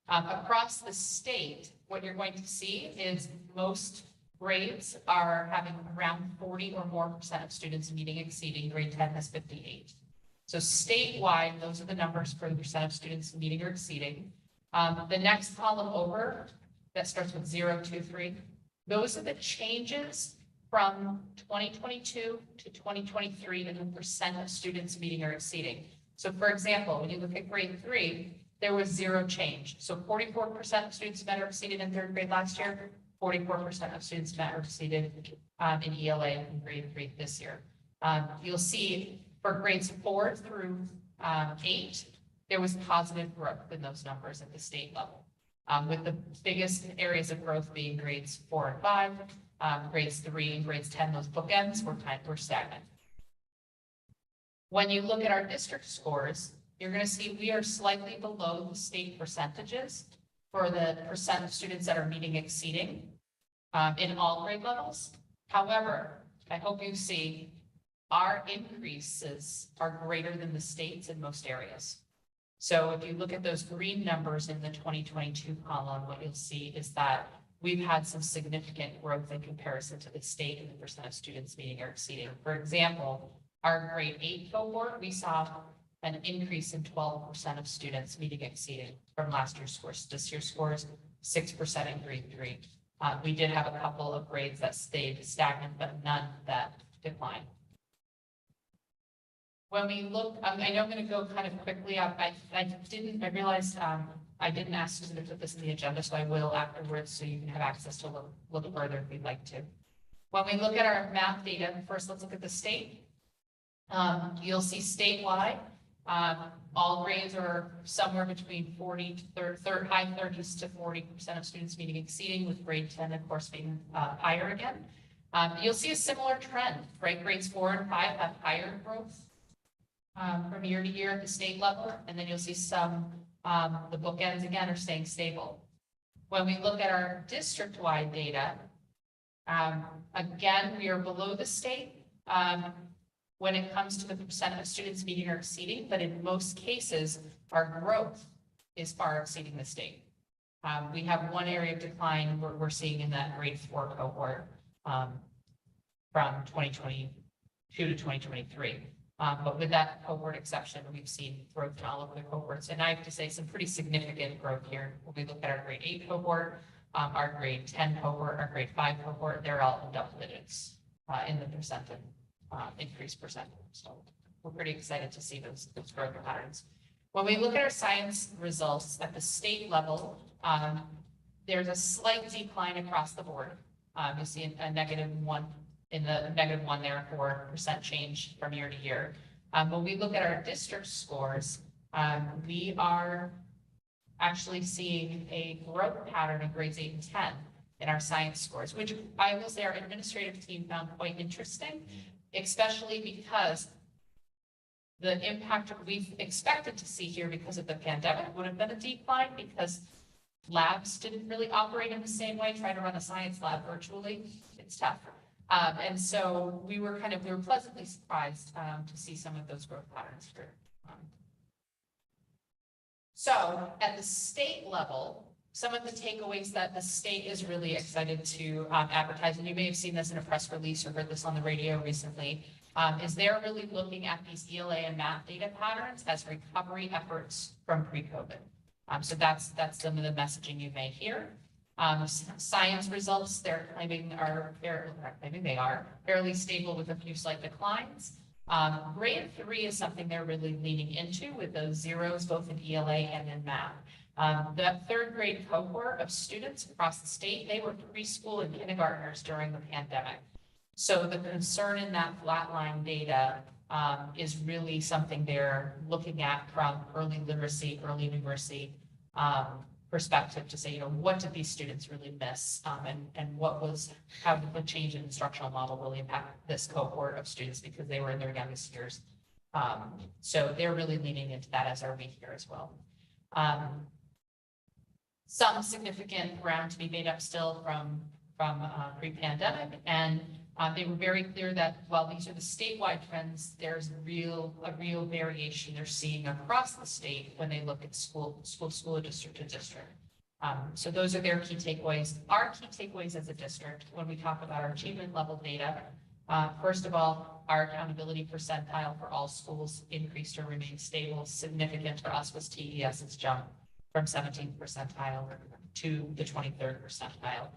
S15: across the state, what you're going to see is most grades are having around 40 or more % of students meeting exceeding. Grade 10 has 58. So statewide, those are the numbers for the % of students meeting or exceeding. The next column over, that starts with 0, 2, 3. Those are the changes from 2022 to 2023 in the % of students meeting or exceeding. So for example, when you look at grade 3, there was 0 change. So 44% of students met or exceeded in 3rd grade last year, 44% of students met or exceeded in ELA in grade 3 this year. You'll see for grades 4 through 8, there was positive growth in those numbers at the state level, with the biggest areas of growth being grades 4 and 5. Grades 3 and grades 10, those bookends were stagnant. When you look at our district scores, you're going to see we are slightly below the state percentages for the % of students that are meeting exceeding in all grade levels. However, I hope you see our increases are greater than the states in most areas. So if you look at those green numbers in the 2022 column, what you'll see is that we've had some significant growth in comparison to the state and the % of students meeting or exceeding. For example, our grade 8 cohort, we saw an increase in 12% of students meeting exceeding from last year's scores. This year's scores, 6% in grade 3. We did have a couple of grades that stayed stagnant, but none that declined. When we look, I know I'm going to go kind of quickly. I realized I didn't ask Susan to put this in the agenda, so I will afterwards, so you can have access to look further if you'd like to. When we look at our math data, first let's look at the state. You'll see statewide, all grades are somewhere between 40 to high 30s to 40% of students meeting exceeding, with grade 10, of course, being higher again. You'll see a similar trend, right? Grades 4 and 5 have higher growth from year to year at the state level, and then you'll see some the bookends again are staying stable. When we look at our district-wide data, again, we are below the state when it comes to the % of students meeting or exceeding, but in most cases, our growth is far exceeding the state. We have one area of decline we're seeing in that grade 4 cohort from 2022 to 2023. But with that cohort exception, we've seen growth in all of the cohorts. And I have to say some pretty significant growth here. When we look at our grade 8 cohort, our grade 10 cohort, our grade 5 cohort, they're all in double digits in the percentage, increased percentage. So we're pretty excited to see those growth patterns. When we look at our science results at the state level, there's a slight decline across the board. You see a -1 in the -1 there, 4% change from year to year. When we look at our district scores, we are actually seeing a growth pattern in grades 8 and 10 in our science scores, which I will say our administrative team found quite interesting, especially because the impact we've expected to see here because of the pandemic would have been a decline because labs didn't really operate in the same way. Trying to run a science lab virtually, it's tough. And so we were pleasantly surprised to see some of those growth patterns here. So at the state level, some of the takeaways that the state is really excited to advertise, and you may have seen this in a press release or heard this on the radio recently, is they're really looking at these ELA and math data patterns as recovery efforts from pre-COVID. So that's some of the messaging you may hear. Science results they're claiming they are fairly stable with a few slight declines. Grade 3 is something they're really leaning into with those zeros, both in ELA and in math. The third grade cohort of students across the state, they were preschool and kindergartners during the pandemic. So the concern in that flatline data is really something they're looking at from early literacy, early numeracy perspective to say, what did these students really miss? And how did the change in instructional model really impact this cohort of students because they were in their youngest years. So they're really leaning into that, as are we here as well. Some significant ground to be made up still from pre-pandemic, and they were very clear that while these are the statewide trends, there's a real variation they're seeing across the state when they look at school district to district. So those are their key takeaways. Our key takeaways as a district, when we talk about our achievement level data, first of all, our accountability percentile for all schools increased or remained stable. Significant for us was TES's jump from 17th percentile to the 23rd percentile.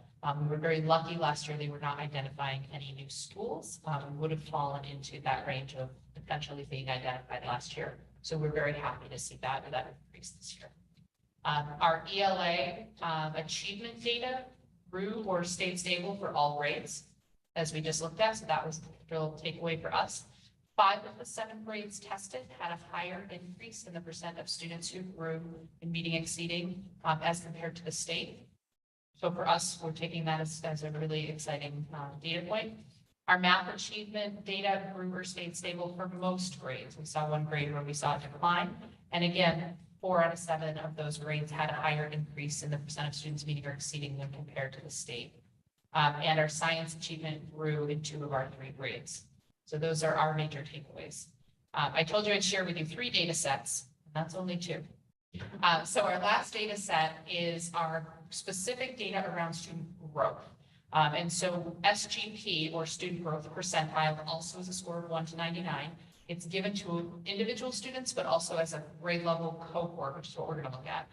S15: We were very lucky last year they were not identifying any new schools. We would have fallen into that range of potentially being identified last year. So we're very happy to see that increase this year. Our ELA achievement data grew or stayed stable for all grades, as we just looked at. So that was a real takeaway for us. 5 of the 7 grades tested had a higher increase in the percent of students who grew in meeting exceeding as compared to the state. So for us, we're taking that as a really exciting data point. Our math achievement data grew or stayed stable for most grades. We saw one grade where we saw a decline. And again, 4 out of 7 of those grades had a higher increase in the percent of students meeting or exceeding them compared to the state. And our science achievement grew in 2 of our 3 grades. So those are our major takeaways. I told you I'd share with you 3 data sets, and that's only 2. So our last data set is our specific data around student growth. And so SGP, or student growth percentile, also is a score of 1 to 99. It's given to individual students, but also as a grade level cohort, which is what we're going to look at,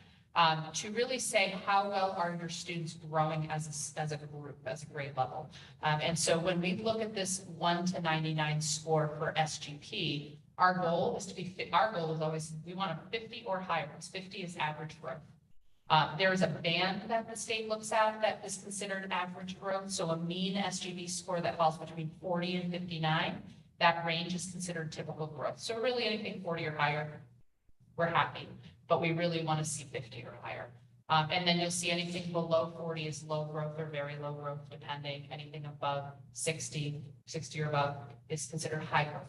S15: to really say how well are your students growing as a group, as a grade level. And so when we look at this 1 to 99 score for SGP, our goal is always, we want a 50 or higher, because 50 is average growth. There is a band that the state looks at that is considered average growth. So a mean SGB score that falls between 40 and 59, that range is considered typical growth. So really anything 40 or higher, we're happy, but we really want to see 50 or higher. And then you'll see anything below 40 is low growth or very low growth, depending. Anything above 60 or above is considered high growth.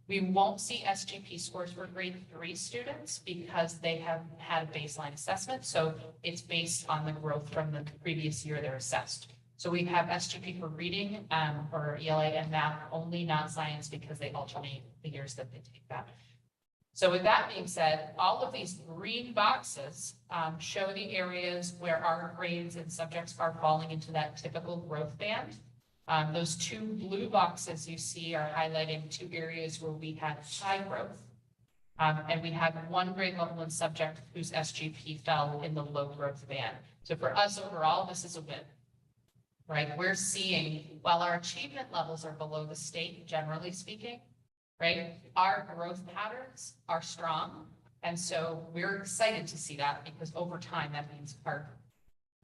S15: We won't see SGP scores for grade 3 students because they have had a baseline assessment. So it's based on the growth from the previous year they're assessed. So we have SGP for reading, for ELA and math only, not science, because they alternate the years that they take that. So with that being said, all of these green boxes show the areas where our grades and subjects are falling into that typical growth band. Those two blue boxes you see are highlighting two areas where we had high growth. And we had one grade level in subject whose SGP fell in the low growth band. So for us overall, this is a win, right? We're seeing, while our achievement levels are below the state, generally speaking, right? Our growth patterns are strong. And so we're excited to see that because over time, that means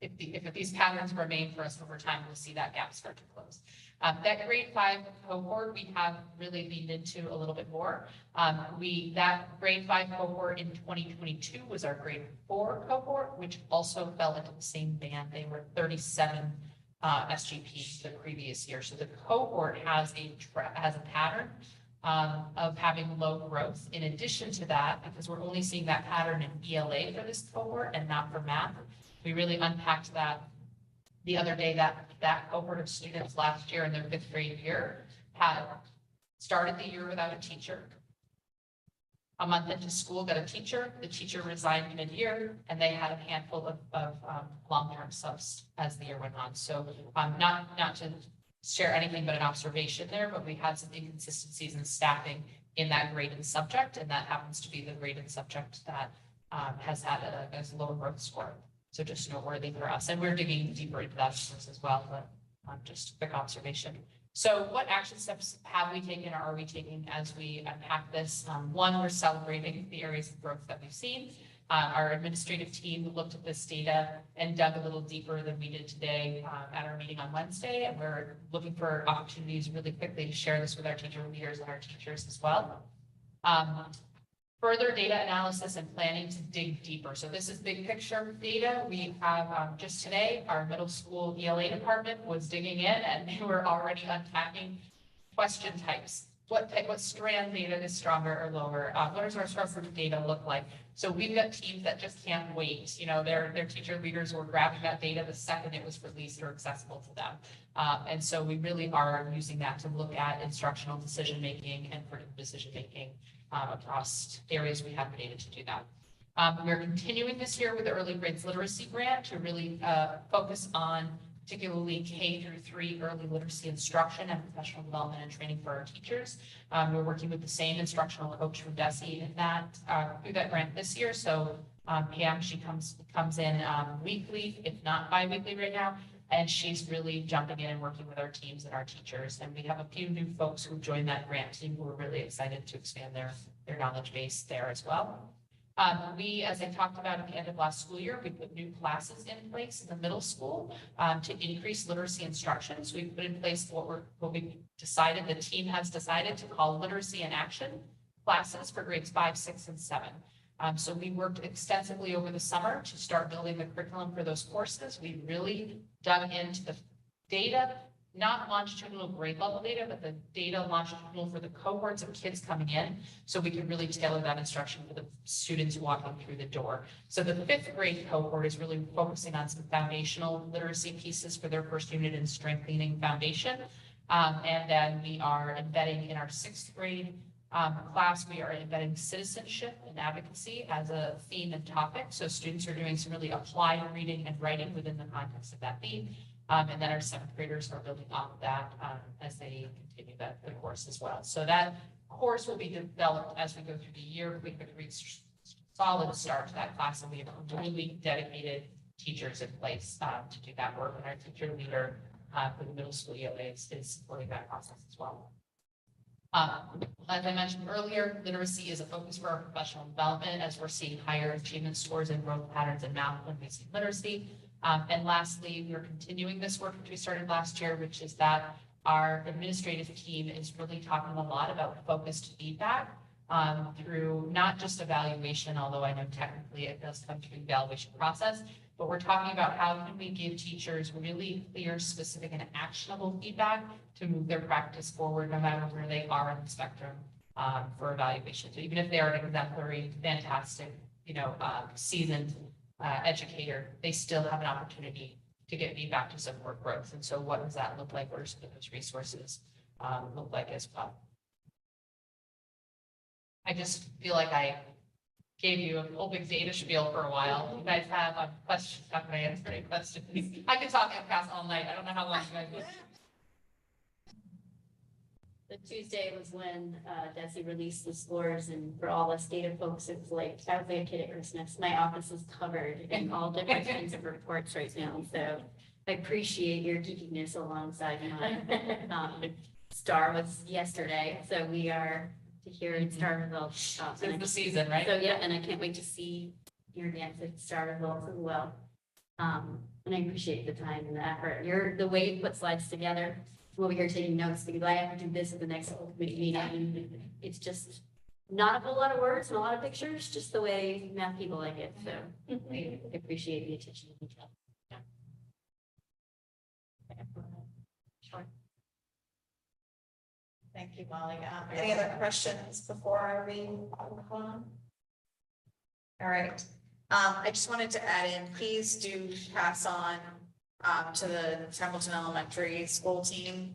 S15: if these patterns remain for us over time, we'll see that gap start to close. That grade 5 cohort, we have really leaned into a little bit more. That grade 5 cohort in 2022 was our grade 4 cohort, which also fell into the same band. They were 37 SGPs the previous year. So the cohort has a pattern of having low growth. In addition to that, because we're only seeing that pattern in ELA for this cohort and not for math, we really unpacked that the other day. That cohort of students last year in their 5th grade year had started the year without a teacher. A month into school, got a teacher. The teacher resigned mid-year, and they had a handful of long-term subs as the year went on. So not to share anything but an observation there, but we had some inconsistencies in staffing in that grade and subject, and that happens to be the grade and subject that has had a lower growth score. So just noteworthy for us, and we're digging deeper into that as well, but just a quick observation. So what action steps have we taken or are we taking as we unpack this? One, we're celebrating the areas of growth that we've seen. Our administrative team looked at this data and dug a little deeper than we did today at our meeting on Wednesday, and we're looking for opportunities really quickly to share this with our teacher leaders and our teachers as well. Further data analysis and planning to dig deeper. So this is big picture data. We have just today, our middle school ELA department was digging in and they were already unpacking question types. What strand data is stronger or lower? What does our structured data look like? So we've got teams that just can't wait. You know, their teacher leaders were grabbing that data the second it was released or accessible to them. And so we really are using that to look at instructional decision-making and predictive decision-making across areas we have data to do that. We're continuing this year with the Early Grades Literacy Grant to really focus on particularly K through 3 early literacy instruction and professional development and training for our teachers. We're working with the same instructional coach from DESE in that through that grant this year. So Pam, she comes in weekly, if not bi-weekly right now, and she's really jumping in and working with our teams and our teachers. And we have a few new folks who joined that grant team who are really excited to expand their knowledge base there as well. We, as I talked about at the end of last school year, we put new classes in place in the middle school to increase literacy instruction. So we put in place what we decided, the team has decided to call literacy in action classes for grades 5, 6, and 7. So we worked extensively over the summer to start building the curriculum for those courses. We really dug into the data, not longitudinal grade level data, but the data longitudinal for the cohorts of kids coming in. So we can really tailor that instruction for the students walking through the door. So the 5th grade cohort is really focusing on some foundational literacy pieces for their first unit in strengthening foundation. And then we are embedding in our 6th grade class, we are embedding citizenship and advocacy as a theme and topic. So students are doing some really applied reading and writing within the context of that theme. And then our 7th graders are building off of that as they continue the course as well. So that course will be developed as we go through the year. We could reach solid start to that class, and we have really dedicated teachers in place to do that work. And our teacher leader for the middle school ELA is supporting that process as well. As I mentioned earlier, literacy is a focus for our professional development as we're seeing higher achievement scores and growth patterns in math when we see literacy. And lastly, we're continuing this work which we started last year, which is that our administrative team is really talking a lot about focused feedback through not just evaluation, although I know technically it does come through the evaluation process, but we're talking about how can we give teachers really clear, specific, and actionable feedback to move their practice forward, no matter where they are on the spectrum for evaluation. So even if they are an exemplary, fantastic, seasoned educator, they still have an opportunity to get feedback to support growth. And so what does that look like? What are some of those resources look like as well? I just feel like I gave you a whole big data spiel for a while. You guys have questions, how can I answer any questions? I could talk and pass all night. I don't know how long you guys will.
S11: The Tuesday was when Desi released the scores, and for all us data folks, it's like, I was like a kid at Christmas. My office is covered in all different kinds of reports right now, so I appreciate your geekiness alongside mine. Star was yesterday, so we are to hear Star results.
S15: It's the season, right?
S11: So, yeah, and I can't wait to see your dance at Star results as well. And I appreciate the time and the effort. The way you put slides together. I'm over here taking notes because I have to do this at the next committee meeting. It's just not a whole lot of words and a lot of pictures, just the way math people like it. So I appreciate the attention to detail.
S1: Sure. Thank you, Molly. Any other questions before I read? All right. I just wanted to add in, please do pass on to the Templeton Elementary School team.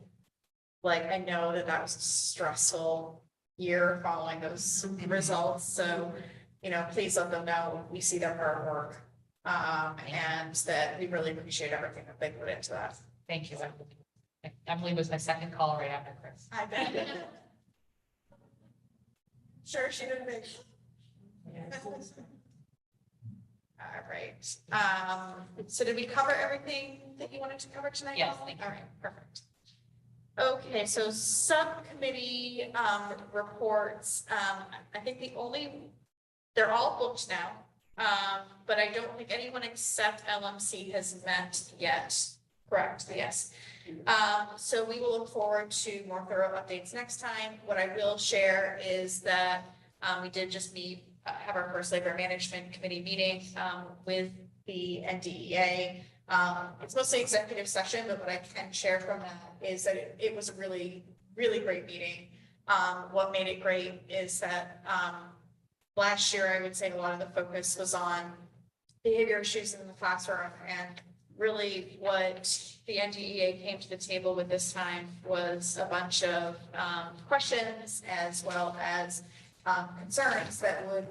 S1: Like, I know that was a stressful year following those results, so, please let them know we see their hard work. And that we really appreciate everything that they put into that.
S15: Thank you. Emily was my second call right after Chris.
S1: I bet. Sure, she didn't make. All right. So did we cover everything that you wanted to cover tonight?
S15: Yes.
S1: All right, perfect. Okay, so subcommittee reports. I think they're all booked now. But I don't think anyone except LMC has met yet. Correct, yes. So we will look forward to more thorough updates next time. What I will share is that we did just have our first labor management committee meeting with the NDEA. It's mostly executive session, but what I can share from that is that it was a really, really great meeting. What made it great is that last year, I would say a lot of the focus was on behavior issues in the classroom, and really what the NDEA came to the table with this time was a bunch of questions as well as concerns that would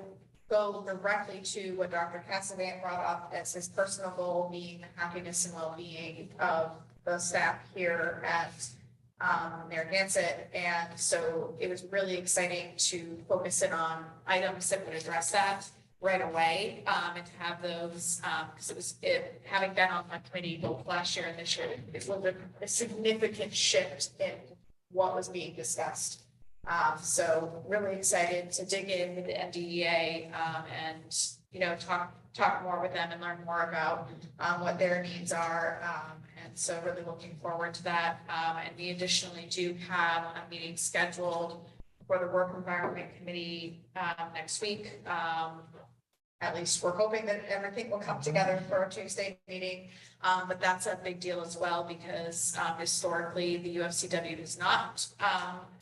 S1: go directly to what Dr. Cassavant brought up as his personal goal, being the happiness and well-being of the staff here at Narragansett. And so it was really exciting to focus in on items that would address that right away, and to have those, because having been on that committee both last year and this year, it was a significant shift in what was being discussed. So really excited to dig in with the NDEA, and, talk more with them and learn more about, what their needs are. And so really looking forward to that. And we additionally do have a meeting scheduled for the Work Environment Committee, next week. At least we're hoping that everything will come together for our Tuesday meeting. But that's a big deal as well, because, historically, the UFCW has not,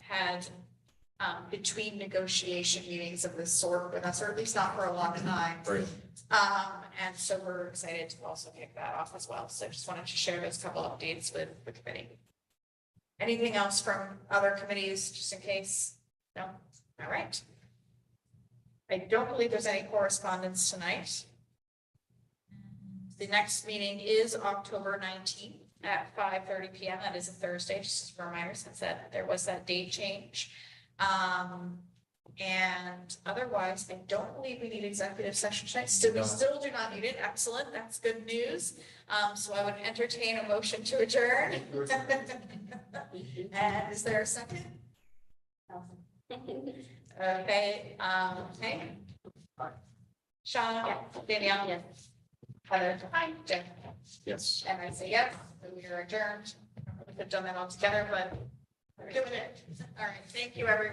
S1: had between negotiation meetings of this sort with us, or at least not for a long time.
S5: Right.
S1: And so we're excited to also kick that off as well. So just wanted to share those couple updates with the committee. Anything else from other committees, just in case? No? All right. I don't believe there's any correspondence tonight. The next meeting is October 19th at 5:30 p.m. That is a Thursday, just as a reminder, since there was that date change. And otherwise, I don't believe we need executive session tonight. We still do not need it. Excellent. That's good news. So I would entertain a motion to adjourn. And is there a second? Okay. Okay. Sean?
S11: Yes.
S1: Danielle?
S11: Yes.
S1: Heather? Hi. Jen?
S2: Yes.
S1: And I say yes. We are adjourned. We could have done that all together, but we're doing it. All right. Thank you, everyone.